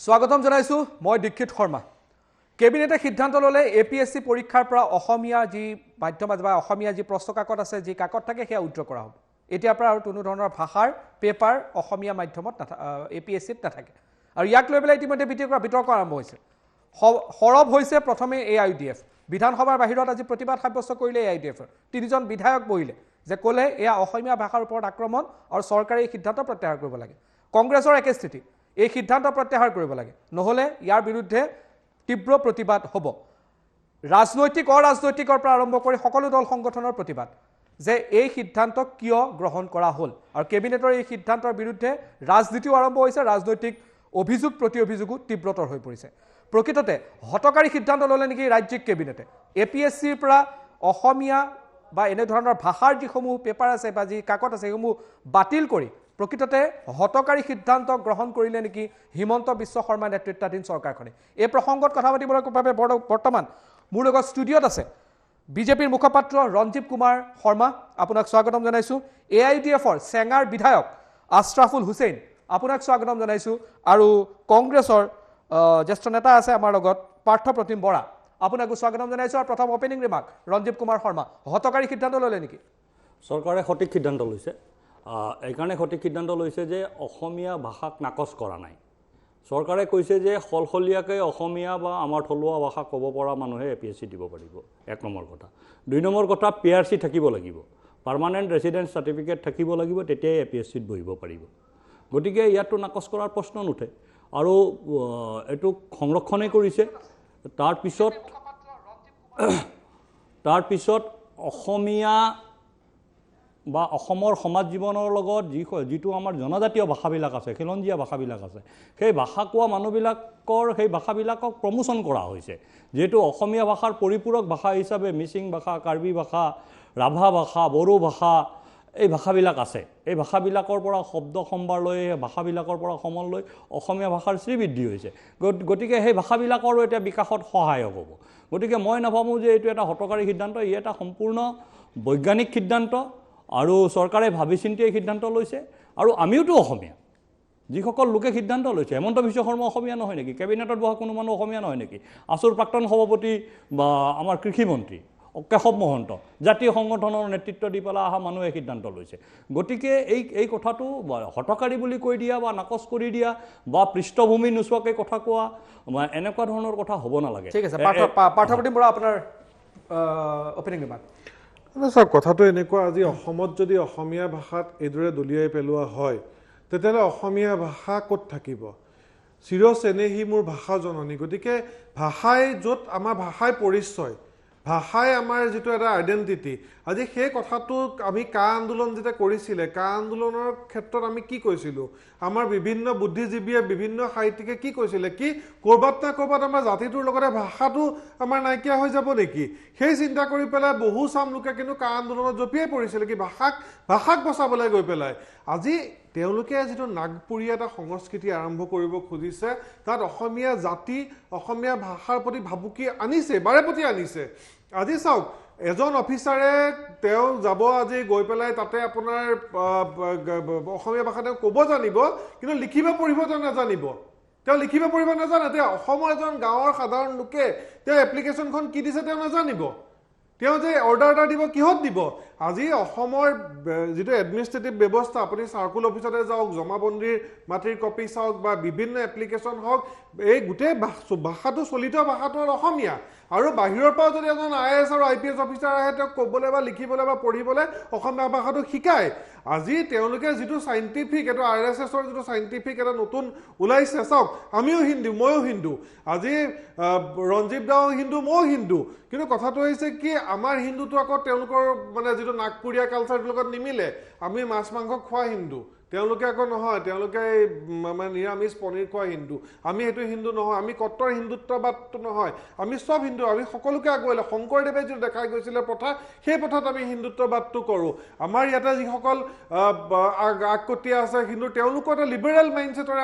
স্বাগতম জনাইছো মই দীক্ষিত শৰ্মা কেবিনেটে সিদ্ধান্ত ললে এপিএসসি পৰীক্ষাৰ পৰা অসমীয়া যি মাধ্যম বা অসমীয়া যি প্ৰশ্ন কাকত আছে যি কাকত থাকে সেয়া উদ্ৰ কৰা হ'ব এতিয়াৰ পৰা আৰু কোনো ধৰণৰ ভাষাৰ পেপাৰ অসমীয়া মাধ্যমত এপিএসসিত নাথাকে আৰু ইয়াক লৈ পেলাই ইতিমধ্যে বিতৰ্ক আৰম্ভ হৈছে সৰব হৈছে প্ৰথমে এআইইউডিএফ বিধানসভাৰ বাহিৰত আজি প্ৰতিবাদ সাব্যস্ত কৰিলে এআইইউডিএফৰ তিনিজন বিধায়ক বহিলে যে ক'লে এয়া অসমীয়া ভাষাৰ ওপৰত আক্ৰমণ আৰু চৰকাৰে এই সিদ্ধান্ত প্ৰত্যাহাৰ কৰিব লাগে কংগ্ৰেছৰ একে স্থিতি এই সিদ্ধান্ত প্ৰত্যাহাৰ কৰিব লাগে নহলে ইয়াৰ বিৰুদ্ধে তীব্ৰ প্ৰতিবাদ হ'ব ৰাজনৈতিক অৰাজনৈতিকৰ পৰা আৰম্ভ কৰি সকলো দল সংগঠনৰ প্ৰতিবাদ যে এই সিদ্ধান্ত কিয় গ্ৰহণ কৰা হ'ল আৰু কেবিনেটৰ এই সিদ্ধান্তৰ বিৰুদ্ধে ৰাজনীতিও আৰম্ভ হৈছে ৰাজনৈতিক অভিযোগ প্ৰতি অভিযোগো তীব্ৰতৰ হৈ পৰিছে প্ৰকৃততে হতকাৰী সিদ্ধান্ত ল'লে নেকি ৰাজ্যিক কেবিনেটে এপিএসসিৰ পৰা অসমীয়া বা এনে ধৰণৰ ভাষাৰ যিসমূহ পেপাৰ আছে বা যি কাকত আছে সেইসমূহ বাতিল কৰি প্ৰকৃততে হতকাৰী সিদ্ধান্ত গ্ৰহণ কৰিলে নেকি হিমন্ত বিশ্ব শৰ্মা নেতৃত্বাধীন চৰকাৰখনে এই প্ৰসংগত কথা পাতিবলৈ বাবে বৰ্তমান মোৰ লগত ষ্টুডিঅ'ত আছে বিজেপিৰ মুখপাত্ৰ ৰঞ্জীৱ কুমাৰ শৰ্মা আপোনাক স্বাগতম জনাইছো এআইইউডিএফৰ চেঙাৰ বিধায়ক আশৰাফুল হুছেইন আপোনাক স্বাগতম জনাইছো আৰু কংগ্ৰেছৰ জ্যেষ্ঠ নেতা আছে আমাৰ লগত পাৰ্থ প্ৰতিম বৰা আপোনাক স্বাগতম জনাইছো আৰু প্ৰথম ওপেনিং ৰিমাৰ্ক ৰঞ্জীৱ কুমাৰ শৰ্মা হতকাৰী সিদ্ধান্ত ল'লে নেকি চৰকাৰে সঠিক সিদ্ধান্ত লৈছে এইকাৰণে সঠিক সিদ্ধান্ত লৈছে যে অসমীয়া ভাষাক নাকচ কৰা নাই চৰকাৰে কৈছে যে সলসলীয়াকৈ অসমীয়া বা আমাৰ থলুৱা ভাষা ক'ব পৰা মানুহে এপিএসসি দিব পাৰিব এক নম্বৰ কথা দুই নম্বৰ কথা পিআৰচি থাকিব লাগিব পাৰ্মানেণ্ট ৰেচিডেন্স চাৰ্টিফিকেট থাকিব লাগিব তেতিয়াই এপিএসসিত বহিব পাৰিব গতিকে ইয়াতো নাকচ কৰাৰ প্ৰশ্ন নুঠে আৰু এইটো সংৰক্ষণে কৰিছে তাৰপিছত অসমীয়া বা অসমৰ সমাজ জীৱনৰ লগত যিটো আমাৰ জনজাতীয় ভাষাবিলাক আছে খিলঞ্জীয়া ভাষাবিলাক আছে সেই ভাষা কোৱা মানুহবিলাকৰ সেই ভাষাবিলাকক প্ৰমোশ্যন কৰা হৈছে যিহেতু অসমীয়া ভাষাৰ পৰিপূৰক ভাষা হিচাপে মিচিং ভাষা কাৰ্বি ভাষা ৰাভা ভাষা বড়ো ভাষা এই ভাষাবিলাক আছে এই ভাষাবিলাকৰ পৰা শব্দ সম্ভাৰ লৈ ভাষাবিলাকৰ পৰা সমল লৈ অসমীয়া ভাষাৰ শ্ৰীবৃদ্ধি হৈছে গতিকে সেই ভাষাবিলাকৰো এতিয়া বিকাশত সহায়ক হ'ব গতিকে মই নাভাবোঁ যে এইটো এটা হতকাৰী সিদ্ধান্ত ই এটা সম্পূৰ্ণ বৈজ্ঞানিক সিদ্ধান্ত আৰু চৰকাৰে ভাবি চিন্তি এই সিদ্ধান্ত লৈছে আৰু আমিওতো অসমীয়া যিসকল লোকে সিদ্ধান্ত লৈছে হেমন্ত বিশ্ব শৰ্মা অসমীয়া নহয় নেকি কেবিনেটত বহা কোনো মানুহ অসমীয়া নহয় নেকি আছুৰ প্ৰাক্তন সভাপতি বা আমাৰ কৃষিমন্ত্ৰী কেশৱ মহন্ত জাতীয় সংগঠনৰ নেতৃত্ব দি পেলাই অহা মানুহে সিদ্ধান্ত লৈছে গতিকে এই কথাটো হতকাৰী বুলি কৈ দিয়া বা নাকচ কৰি দিয়া বা পৃষ্ঠভূমি নোচোৱাকৈ কথা কোৱা এনেকুৱা ধৰণৰ কথা হ'ব নালাগে ঠিক আছে পাৰ্থপ্ৰতিম বৰা আপোনাৰ অপেনিং ৰিমাৰ্ক চাওক কথাটো এনেকুৱা আজি অসমত যদি অসমীয়া ভাষাত এইদৰে দলিয়াই পেলোৱা হয় তেতিয়াহ'লে অসমীয়া ভাষা ক'ত থাকিব চিৰচেনেহী মোৰ ভাষা জননী গতিকে ভাষাই য'ত আমাৰ ভাষাই পৰিচয় ভাষাই আমাৰ যিটো এটা আইডেণ্টিটি আজি সেই কথাটোক আমি কা আন্দোলন যেতিয়া কৰিছিলে কা আন্দোলনৰ ক্ষেত্ৰত আমি কি কৈছিলোঁ আমাৰ বিভিন্ন বুদ্ধিজীৱীয়ে বিভিন্ন সাহিত্যিকে কি কৈছিলে কি ক'ৰবাত না ক'ৰবাত আমাৰ জাতিটোৰ লগতে ভাষাটো আমাৰ নাইকিয়া হৈ যাব নেকি সেই চিন্তা কৰি পেলাই বহু চাম লোকে কিন্তু কা আন্দোলনত জঁপিয়াই পৰিছিলে কি ভাষাক বচাবলৈ গৈ পেলাই আজি তেওঁলোকে যিটো নাগপুৰীয়া এটা সংস্কৃতি আৰম্ভ কৰিব খুজিছে তাত অসমীয়া জাতি অসমীয়া ভাষাৰ প্ৰতি ভাবুকি আনিছে বাৰেপতি আনিছে আজি চাওক এজন অফিচাৰে তেওঁ যাব আজি গৈ পেলাই তাতে আপোনাৰ অসমীয়া ভাষা তেওঁ ক'ব জানিব কিন্তু লিখিব পঢ়িব তেওঁ নাজানিব তেওঁ লিখিব পঢ়িব নাজানে তেওঁ অসমৰ এজন গাঁৱৰ সাধাৰণ লোকে তেওঁ এপ্লিকেশ্যনখন কি দিছে তেওঁ নাজানিব তেওঁ যে অৰ্ডাৰ এটা দিব কিহত দিব আজি অসমৰ যিটো এডমিনিষ্ট্ৰেটিভ ব্যৱস্থা আপুনি চাৰ্কুল অফিচতে যাওক জমাবন্দীৰ মাটিৰ কপি চাওক বা বিভিন্ন এপ্লিকেশ্যন হওক এই গোটেই ভাষাটো চলিত ভাষাটো অসমীয়া আৰু বাহিৰৰ পৰা যদি এজন IAS আৰু IPS অফিচাৰ আহে তেওঁক ক'বলৈ বা লিখিবলৈ বা পঢ়িবলৈ অসমীয়া ভাষাটো শিকায় আজি তেওঁলোকে যিটো চাইণ্টিফিক এইটো RSSৰ যিটো চাইণ্টিফিক এটা নতুন ওলাইছে চাওক আমিও হিন্দু ময়ো হিন্দু আজি ৰঞ্জীৱ দাও হিন্দু ময়ো হিন্দু কিন্তু কথাটো হৈছে কি আমাৰ হিন্দুটো আকৌ তেওঁলোকৰ মানে যিটো নাগপুৰীয়া কালচাৰটোৰ লগত নিমিলে আমি মাছ মাংস খোৱা হিন্দু তেওঁলোকে আকৌ নহয় তেওঁলোকে মানে নিৰামিষ পনীৰ খোৱা হিন্দু আমি সেইটো হিন্দু নহয় আমি কট্টৰ হিন্দুত্ববাদটো নহয় আমি সব হিন্দু আমি সকলোকে আগুৱাইলে শংকৰদেৱে যিটো দেখাই গৈছিলে প্ৰথা সেই প্ৰথাত আমি হিন্দুত্ববাদটো কৰোঁ আমাৰ ইয়াতে যিসকল আগকটীয়া আছে হিন্দু তেওঁলোকৰ এটা লিবাৰেল মাইণ্ডছেটৰে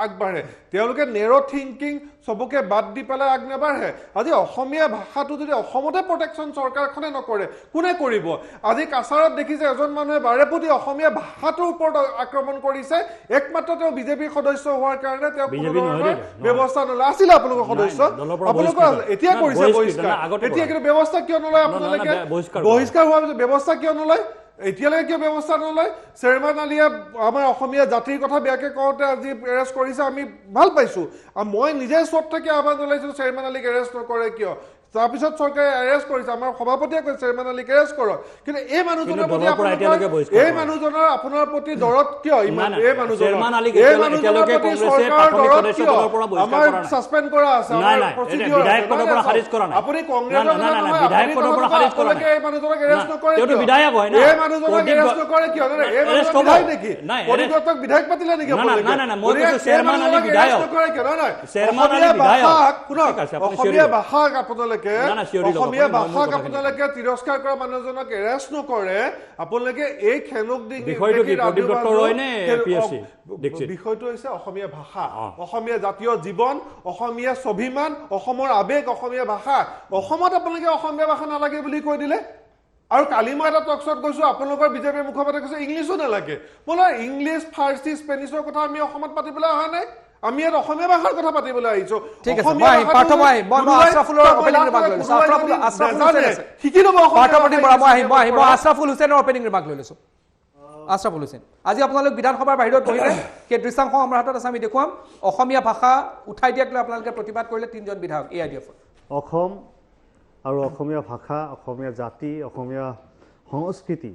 আগবাঢ়ে তেওঁলোকে নেৰ' থিংকিং সবকে বাদ দি পেলাই আগ নাবাঢ়ে আজি অসমীয়া ভাষাটো যদি অসমতে প্ৰটেকশ্যন চৰকাৰখনে নকৰে কোনে কৰিব আজি কাছাৰত দেখিছে এজন মানুহে বাৰেপতি অসমীয়া ভাষাটোৰ ওপৰত ওপৰত আক্ৰমণ কৰিছে একমাত্ৰ তেওঁ বিজেপিৰ সদস্য হোৱাৰ কাৰণে তেওঁ কোনো বিজেপি নহয় ধৰণৰ দেই, ব্যৱস্থা নলয় আছিলে আপোনালোকৰ সদস্য দলৰ পৰা আপোনালোকৰ বহিষ্কৃত। এতিয়া না, কৰিছে বহিষ্কৃত, বহিষ্কাৰ না, আগতে এতিয়া কৰা। কিন্তু ব্যৱস্থা কিয় নলয় না, আপোনালোকে বহিষ্কাৰ বহিষ্কাৰ হোৱাৰ পিছত ব্যৱস্থা কিয় নলয় এতিয়ালৈকে কিয় ব্যৱস্থা নলয় শ্বেৰমান আলীয়ে আমাৰ অসমীয়া জাতিৰ কথা বেয়াকে কওঁতে আজি এৰেষ্ট কৰিছে আমি ভাল পাইছো আৰু মই নিজে চব থাকি আহ্বান জনাইছো শ্বেৰমান আলীক এৰেষ্ট নকৰে কিয় তাৰপিছত চৰকাৰে এৰেষ্ট কৰিছে আমাৰ সভাপতিয়ে কৈছে শ্বেৰমান আলীক এৰেষ্ট কৰক কিন্তু এই মানুহজনৰ প্ৰতি এই মানুহজনৰ আপোনাৰ প্ৰতি দৰদ কিয় ইমান এই মানুহজনৰ প্ৰতি চৰকাৰৰ দৰদ কিয় আমাৰ সাসপেন্ড কৰা আছে আমাৰ প্ৰচিডিউৰ বিধায়ক পদৰ পৰা খাৰিজ কৰা নাই আপুনি কংগ্ৰেছৰ বিধায়ক পদৰ পৰা খাৰিজ কৰা নাই এই মানুহজনক এৰেষ্ট নকৰে কিয় বিধায়ক হয় না এই মানুহজনক এৰেষ্ট নকৰে কিয় এই মানুহজন বিধায়ক নেকি পৰিৱৰ্তক বিধায়ক পাতিলে নেকি না মই কৈছো শ্বেৰমান আলী বিধায়ক নকৰে কিয় শ্বেৰমান আলী বিধায়ক অসমীয়া ভাষাক আপোনালোকে অসমীয়া ভাষাক আপোনালোকে তিৰস্কাৰ কৰা মানুহজনক এৰেষ্ট নকৰে আপোনালোকে এই খেনুক বিষয়টো হৈছে অসমীয়া ভাষা অসমীয়া জাতীয় জীৱন অসমীয়া স্বাভিমান অসমৰ আবেগ অসমীয়া ভাষা অসমত আপোনালোকে অসমীয়া ভাষা নালাগে বুলি কৈ দিলে আৰু কালি মই এটা টকশ্বত গৈছো আপোনালোকৰ বিজেপিৰ মুখপাত্ৰই কৈছে ইংলিছো নালাগে বোলে ইংলিছ ফাৰ্চি স্পেনিছৰ কথা আমি অসমত পাতিবলৈ অহা নাই আমি ইয়াত অসমীয়া ভাষাৰ কথা পাতিবলৈ আহিছো ঠিক আছে মই আশৰাফুলৰ অপেনিং ৰিমাৰ্ক লৈ লৈছো আশৰাফুল হুছেইনৰ অপেনিং ৰিমাৰ্ক লৈ লৈছো আশৰাফুল হুছেইন আজি আপোনালোক বিধানসভাৰ বাহিৰত বহিলে সেই দৃশ্যাংশ আমাৰ হাতত আছে আমি দেখুৱাম অসমীয়া ভাষা উঠাই দিয়াক লৈ আপোনালোকে প্ৰতিবাদ কৰিলে 3জন বিধায়ক AIDF অসম আৰু অসমীয়া ভাষা অসমীয়া জাতি অসমীয়া সংস্কৃতি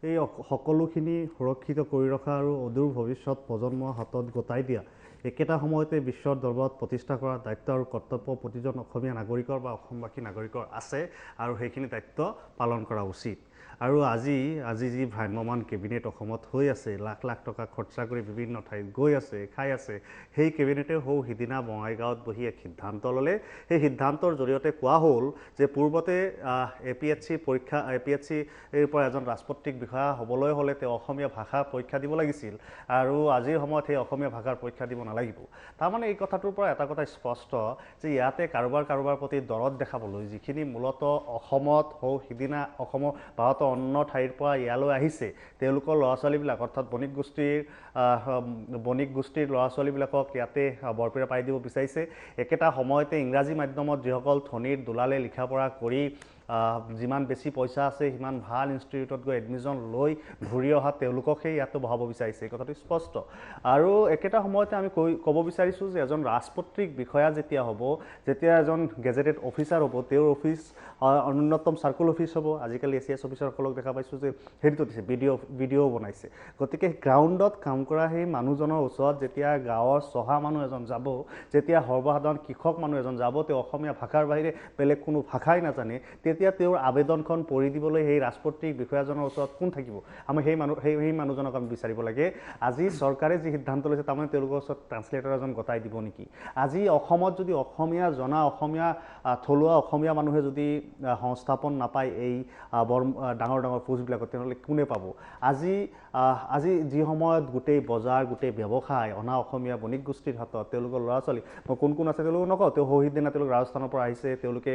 এই সকলোখিনি সুৰক্ষিত কৰি ৰখা আৰু অদূৰ ভৱিষ্যত প্ৰজন্মৰ হাতত গতাই দিয়া একেটা সময়তে বিশ্বৰ দৰবাৰত প্ৰতিষ্ঠা কৰাৰ দায়িত্ব আৰু কৰ্তব্য প্ৰতিজন অসমীয়া নাগৰিকৰ বা অসমবাসী নাগৰিকৰ আছে আৰু সেইখিনি দায়িত্ব পালন কৰা উচিত আৰু আজি যি ভ্ৰাম্যমান কেবিনেট অসমত হৈ আছে লাখ লাখ টকা খৰচা কৰি বিভিন্ন ঠাইত গৈ আছে খাই আছে সেই কেবিনেটে সিদিনা বঙাইগাঁৱত বহি এক সিদ্ধান্ত ল'লে সেই সিদ্ধান্তৰ জৰিয়তে কোৱা হ'ল যে পূৰ্বতে APSC পৰীক্ষা APSCৰ পৰা এজন ৰাজপত্ৰিক বিষয়া হ'বলৈ হ'লে তেওঁ অসমীয়া ভাষা পৰীক্ষা দিব লাগিছিল আৰু আজিৰ সময়ত সেই অসমীয়া ভাষাৰ পৰীক্ষা দিব নালাগিব তাৰমানে এই কথাটোৰ পৰা এটা কথা স্পষ্ট যে ইয়াতে কাৰোবাৰ প্ৰতি দৰদ দেখাবলৈ যিখিনি মূলতঃ অসমত সিদিনা অসমৰ ভাৰতৰ অন্য ঠাইৰ পৰা ইয়ালৈ আহিছে তেওঁলোকৰ ল'ৰা ছোৱালীবিলাক অৰ্থাৎ বণিক গোষ্ঠীৰ ল'ৰা ছোৱালীবিলাকক ইয়াতে বৰপীৰা পাই দিব বিচাৰিছে একেটা সময়তে ইংৰাজী মাধ্যমত যিসকল ধনীৰ দোলালে লিখা পঢ়া কৰি যিমান বেছি পইচা আছে সিমান ভাল ইনষ্টিটিউটত গৈ এডমিশ্যন লৈ ঘূৰি অহা তেওঁলোককহে ইয়াতো বহাব বিচাৰিছে এই কথাটো স্পষ্ট আৰু একেটা সময়তে আমি ক'ব বিচাৰিছোঁ যে এজন ৰাজপত্ৰিক বিষয়া যেতিয়া হ'ব যেতিয়া এজন গেজেটেড অফিচাৰ হ'ব তেওঁৰ অফিচ ন্যূনতম চাৰ্কুল অফিচ হ'ব আজিকালি ACS অফিচাৰসকলক দেখা পাইছোঁ যে হেৰিটো দিছে ভিডিঅ' বনাইছে গতিকে গ্ৰাউণ্ডত কাম কৰা সেই মানুহজনৰ ওচৰত যেতিয়া গাঁৱৰ চহা মানুহ এজন যাব যেতিয়া সৰ্বসাধাৰণ কৃষক মানুহ এজন যাব তেওঁ অসমীয়া ভাষাৰ বাহিৰে বেলেগ কোনো ভাষাই নাজানে তেতিয়া তেওঁৰ আবেদনখন পঢ়ি দিবলৈ সেই ৰাজপত্ৰিক বিষয়াজনৰ ওচৰত কোন থাকিব আমি সেই মানুহজনক আমি বিচাৰিব লাগে আজি চৰকাৰে যি সিদ্ধান্ত লৈছে তাৰমানে তেওঁলোকৰ ওচৰত ট্ৰান্সলেটৰ এজন গতাই দিব নেকি আজি অসমত যদি অসমীয়া জনা অসমীয়া থলুৱা অসমীয়া মানুহে যদি সংস্থাপন নাপায় এই ডাঙৰ পোষ্টবিলাকত তেনেহ'লে কোনে পাব আজি যি সময়ত গোটেই বজাৰ গোটেই ব্যৱসায় অনা অসমীয়া বণিক গোষ্ঠীৰ হাতত তেওঁলোকৰ ল'ৰা ছোৱালী মই কোন আছে তেওঁলোকক নকওঁ তেওঁ দিনা তেওঁলোক ৰাজস্থানৰ পৰা আহিছে তেওঁলোকে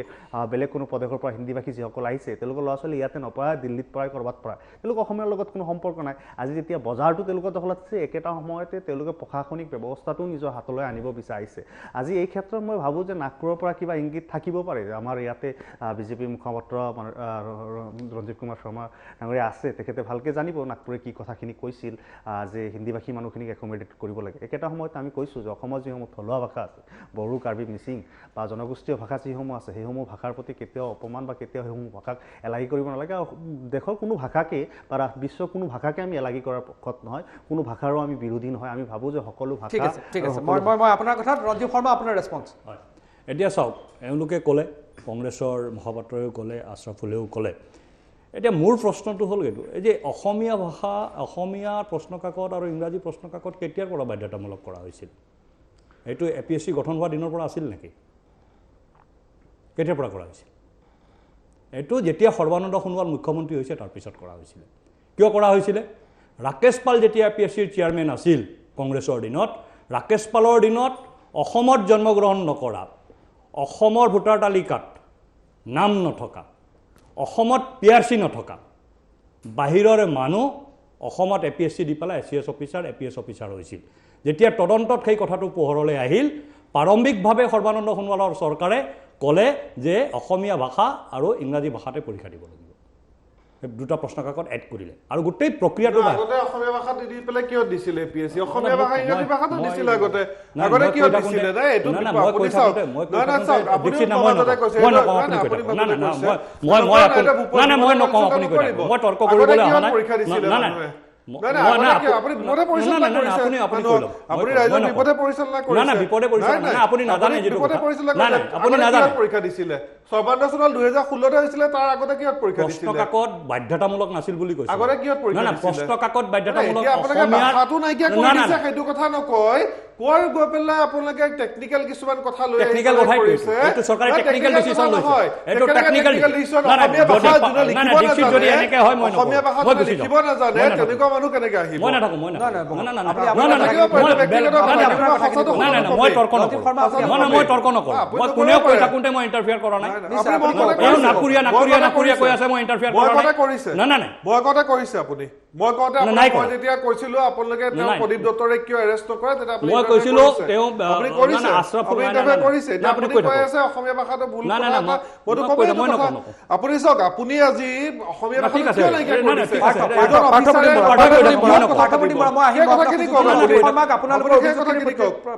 বেলেগ কোনো প্ৰদেশৰ পৰা হিন্দীভাষী যিসকল আহিছে তেওঁলোকৰ ল'ৰা ছোৱালী ইয়াতে নপঢ়ায় দিল্লীত পঢ়ায় ক'ৰবাত পঢ়ায় তেওঁলোক অসমীয়াৰ লগত কোনো সম্পৰ্ক নাই আজি যেতিয়া বজাৰটো তেওঁলোকৰ দখলত আছে একেটা সময়তে তেওঁলোকে প্ৰশাসনিক ব্যৱস্থাটো নিজৰ হাতলৈ আনিব বিচাৰিছে আজি এই ক্ষেত্ৰত মই ভাবোঁ যে নাগপুৰৰ পৰা কিবা ইংগিত থাকিব পাৰে আমাৰ ইয়াতে বিজেপি মুখপাত্ৰ ৰঞ্জিত কুমাৰ শৰ্মা ডাঙৰীয়া আছে তেখেতে ভালকৈ জানিব নাগপুৰে কি কথাখিনি কৈছিল যে হিন্দীভাষী মানুহখিনিক একমডেট কৰিব লাগে একেটা সময়ত আমি কৈছোঁ যে অসমৰ যিসমূহ থলুৱা ভাষা আছে বড়ো কাৰ্বি মিচিং বা জনগোষ্ঠীয় ভাষা যিসমূহ আছে সেইসমূহ ভাষাৰ প্ৰতি কেতিয়াও অপমান বা কেতিয়াও সেইসমূহ ভাষাক এলাগী কৰিব নালাগে আৰু দেশৰ কোনো ভাষাকে বা বিশ্বৰ কোনো ভাষাকে আমি এলাগী কৰাৰ পক্ষত নহয় কোনো ভাষাৰো আমি বিৰোধী নহয় আমি ভাবোঁ যে সকলো ভাষা ঠিক আছে মই আপোনাৰ কথাত ৰঞ্জিত শৰ্মা আপোনাৰ ৰেছপন্স হয় এতিয়া চাওক এওঁলোকে ক'লে কংগ্ৰেছৰ মুখপাত্ৰইও ক'লে আশৰাফুলেও ক'লে এতিয়া মোৰ প্ৰশ্নটো হ'ল এইটো এই যে অসমীয়া ভাষা অসমীয়া প্ৰশ্নকাকত আৰু ইংৰাজী প্ৰশ্নকাকত কেতিয়াৰ পৰা বাধ্যতামূলক কৰা হৈছিল এইটো APSC গঠন হোৱা দিনৰ পৰা আছিল নেকি কেতিয়াৰ পৰা কৰা হৈছিল এইটো যেতিয়া সৰ্বানন্দ সোণোৱাল মুখ্যমন্ত্ৰী হৈছে তাৰপিছত কৰা হৈছিলে কিয় কৰা হৈছিলে ৰাকেশ পাল যেতিয়া APSCৰ চেয়াৰমেন আছিল কংগ্ৰেছৰ দিনত ৰাকেশ পালৰ দিনত অসমত জন্মগ্ৰহণ নকৰা অসমৰ ভোটাৰ তালিকাত নাম নথকা অসমত PRC নথকা বাহিৰৰে মানুহ অসমত APSC দি পেলাই SCS অফিচাৰ APS অফিচাৰ হৈছিল যেতিয়া তদন্তত সেই কথাটো পোহৰলৈ আহিল প্ৰাৰম্ভিকভাৱে সৰ্বানন্দ সোণোৱালৰ চৰকাৰে ক'লে যে অসমীয়া ভাষা আৰু ইংৰাজী ভাষাতে পৰীক্ষা দিব লাগিব দুটা প্ৰশ্ন কাকত এড কৰিলে আৰু গোটেই প্ৰক্ৰিয়াটো আগতে অসমীয়া ভাষা দি পেলাই কিয় দিছিলে APSC অসমীয়া ভাষা ইংৰাজী ভাষাটো দিছিল আগতে কিয় দিছিলে নাই এটো আপুনি চাওক না চাওক আপুনি মাজতে কৈছে মই নকওঁ আপুনি কৈ মই তৰ্ক কৰিবলৈ অহা নাই পৰীক্ষা দিছিলে সৰ্বানন্দ সোণোৱাল 2016 হৈছিলে তাৰ আগতে কিহত পৰীক্ষা দিছিলে প্ৰশ্ন কাকত বাধ্যতামূলক নাছিল বুলি কৈছে আগতে কিহত পৰীক্ষা দিছিলে প্ৰশ্ন কাকত বাধ্যতামূলক ভাষাটো নাইকিয়া কৰি দিছে সেইটো কথা নকয় কোৱাৰ গৈ পেলাই আপোনালোকে টেকনিক্যাল কিছুমান কথা লৈ টেকনিক্যাল কথাই কৈছে এটো চৰকাৰে টেকনিক্যাল ডিসিশন লৈছে এটো টেকনিক্যাল ডিসিশন যদি এনেকে হয় মই অসমীয়া ভাষা লিখিব নাজানে তেনেকুৱা মানুহ কেনেকৈ আহিব মই নাথাকো মই তৰ্ক নকৰো মই কোনেও কৈ থাকোঁতে মই ইণ্টাৰফিয়াৰ কৰা নাই নাকুৰীয়া কৈ আছে মই ইণ্টাৰফিয়াৰ কৰা নাই বয়কটা কৰিছে আপুনি মই কওঁতে মই যেতিয়া কৈছিলো আপোনালোকে প্ৰদীপ দত্তৰে কিয় এৰেষ্ট নকৰে তেতিয়া মই কৈছিলো তেওঁ অসমীয়া ভাষাটো ভুল আপুনি চাওক আপুনি আজি অসমীয়া ভাষা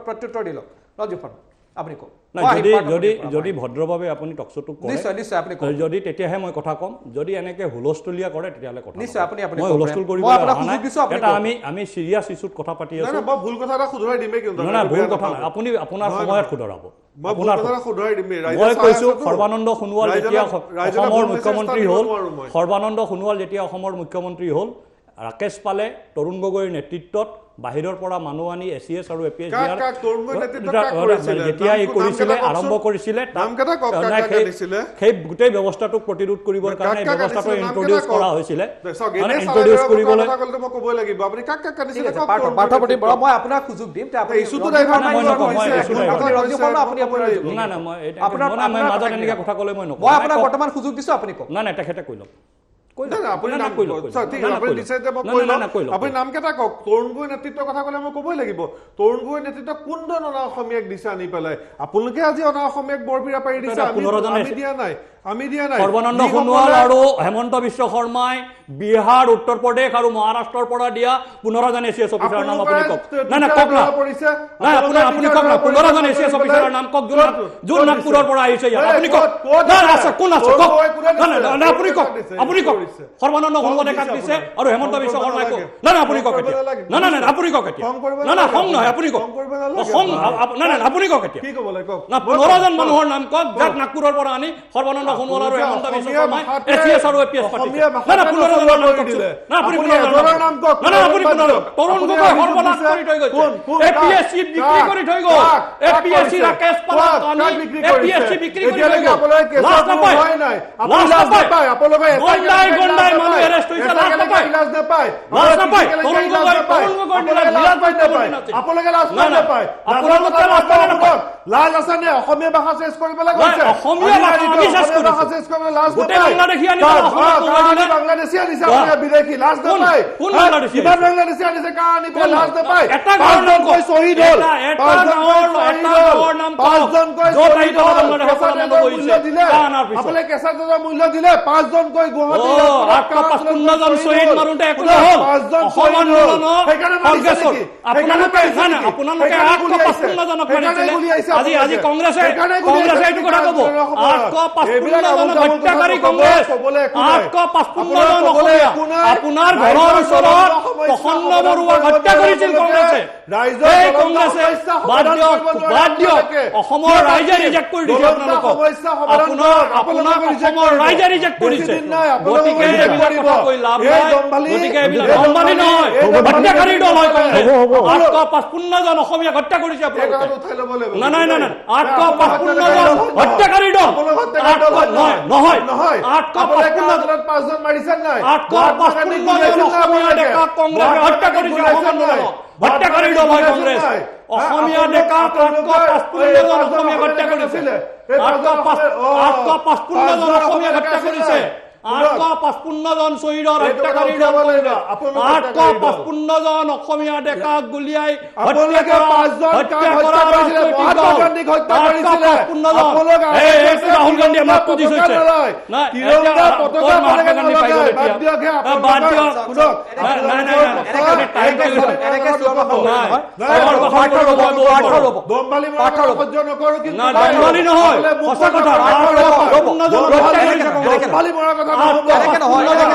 প্ৰত্যুত্তৰ দিলক ৰাজীৱ শৰ্মা আপুনি কওক যদি ভদ্ৰভাৱে আপুনি টকশ্ব'টো কৰে যদি তেতিয়াহে মই কথা ক'ম যদি এনেকে হুলস্থুলীয়া কৰে তেতিয়াহ'লে কথা নিশ্চয় আপুনি মই হুলস্থুল কৰিব এটা আমি চিৰিয়াছ ইছ্যুত কথা পাতি আছো ভুল কথা এটা শুধৰাই দিমেই কিন্তু ভুল কথা নাই আপুনি আপোনাৰ সময়ত শুধৰাব মই কৈছো সৰ্বানন্দ সোণোৱাল যেতিয়া অসমৰ মুখ্যমন্ত্ৰী হ'ল সৰ্বানন্দ সোণোৱাল যেতিয়া অসমৰ মুখ্যমন্ত্ৰী হ'ল ৰাকেশ পালে তৰুণ গগৈৰ নেতৃত্বত বাহিৰৰ পৰা মানুহ আনি SCS আৰু APS যেতিয়া এই কৰিছিলে আৰম্ভ কৰিছিলে সেই গোটেই ব্যৱস্থাটোক প্ৰতিৰোধ কৰিবৰ কাৰণে ব্যৱস্থাটো ইন্ট্ৰডিউচ কৰা হৈছিলে ইন্ট্ৰডিউচ কৰিবলৈ মই ক'বই লাগিব আপুনি কাক কাক কাটিছিলে পাৰ্থপ্ৰতি বৰা মই আপোনাক সুযোগ দিম তে আপুনি ইছ্যুটো ড্ৰাইভাৰ মই মাজত এনেকৈ কথা ক'লে মই নকওঁ মই আপোনাক বৰ্তমান সুযোগ দিছো আপুনি কওক নাই তেখেতে কৈ লওক আপুনি নাম কেইটা কওক তৰুণ গগৈ নেতৃত্বৰ কথা ক'লে মই ক'বই লাগিব তৰুণ গগৈ নেতৃত্ব কোনজন অনা অসমীয়াক দিছে আনি পেলাই আপোনালোকে আজি অনা অসমীয়াক বৰপীৰা পাৰি দিছে আমি দিয়া নাই সৰ্বানন্দ সোণোৱাল আৰু হেমন্ত বিশ্ব শৰ্মাই বিহাৰ উত্তৰ প্ৰদেশ আৰু মহাৰাষ্ট্ৰৰ পৰা দিয়া 15জন SCS অফিচাৰৰ নাম আপুনি কওক আপুনি কওক 15জন SCS অফিচাৰৰ নাম কওক যোন নাগপুৰৰ পৰা আহিছে ইয়াত আপুনি কওক কোন আছে কওক আপুনি কওক সৰ্বানন্দ সোণোৱালে কাক দিছে আৰু হেমন্ত বিশ্ব শৰ্মাই কওক আপুনি কওক এতিয়া আপুনি কওক এতিয়া খং নহয় আপুনি কওক আপুনি কওক এতিয়া 15জন মানুহৰ নাম কওক যাক নাগপুৰৰ পৰা আনি সৰ্বানন্দ সোণোৱাল আৰু হেমন্ত বিশ্ব শৰ্মাই SCS আৰু APS পাতিছে তৰুণ গগৈ সৰ্বনাশ কৰি থৈ গৈছে APSC বিক্ৰী কৰি থৈ গ'ল APSC ৰাকেশ পালাক আনি APSC বিক্ৰী কৰি থৈ গ'ল লাজ নাপায় গণ্ডাই মানুহ এৰেষ্ট হৈছে লাজ নাপায় তৰুণ গগৈ আপোনালোকে লাজ আছে নে অসমীয়া ভাষা চেঞ্জ কৰিবলৈ গৈছে অসমীয়া ভাষা চেঞ্জ কৰিবলৈ লাজ গোটেই বাংলাদেশী বাংলাদেশী আনিছে আপোনাৰ বিদেশী লাজ নাপায় কোন বাংলাদেশী কিমান বাংলাদেশী আনিছে কাৰ আনি পেলাই লাজ নাপায় এটা গাঁৱৰ শ্বহীদ হ'ল আপুনি কেঁচা তেলৰ মূল্য দিলে 5 জনকৈ গুৱাহাটী 55জন শ্বহীদ মাৰোতে একো নহ'ল অসম আন্দোলনৰ আপোনালোকে 855জনক মাৰিছিলে আজি কংগ্ৰেছে এইটো কথা ক'ব 855জনক হত্যাকাৰী কংগ্ৰেছ 855জন অসমীয়া আপোনাৰ ঘৰৰ ওচৰত প্ৰসন্ন বৰুৱাক হত্যা কৰিছিল কংগ্ৰেছে এই কংগ্ৰেছে বাদ দিয়ক অসমৰ ৰাইজে ৰিজেক্ট কৰি দিছে আপোনালোকক আপোনাক অসমৰ ৰাইজে ৰিজেক্ট কৰিছে গতিকে এইবিলাক কথা কৈ লাভ নাই গতিকে এইবিলাক দমবালি নহয় হত্যাকাৰী দল হয় কংগ্ৰেছ 855জন অসমীয়াক হত্যা কৰিছে আপোনালোকে নাই 855জন হত্যাকাৰী দল নহয় 5জন মাৰিছে নাই 855জন অসমীয়া ডেকাক কংগ্ৰেছে হত্যা কৰিছে অসম আন্দোলনত হত্যাকাৰী দল হয় কংগ্ৰেছ অসমীয়া ডেকাক 855জন অসমীয়াক হত্যা কৰিছে 855জন অসমীয়াক হত্যা কৰিছে 855 জন শ্বহীদৰ হত্যাকাৰীৰ দল কংগ্ৰেছ 855 জন অসমীয়া ডেকাক গুলিয়াই হত্যা কৰা মহাত্মা গান্ধীক হত্যা কৰিছিলে ৰাহুল গান্ধী আমাক পুজিছে না তিৰংগা পতাকা মহাত্মা গান্ধী পাই গ'ল এতিয়া বাদ দিয়ক শুনক দমবালি সহ্য নকৰো কিন্তু দমবালি নহয় সঁচা কথা দমবালি মৰা কথা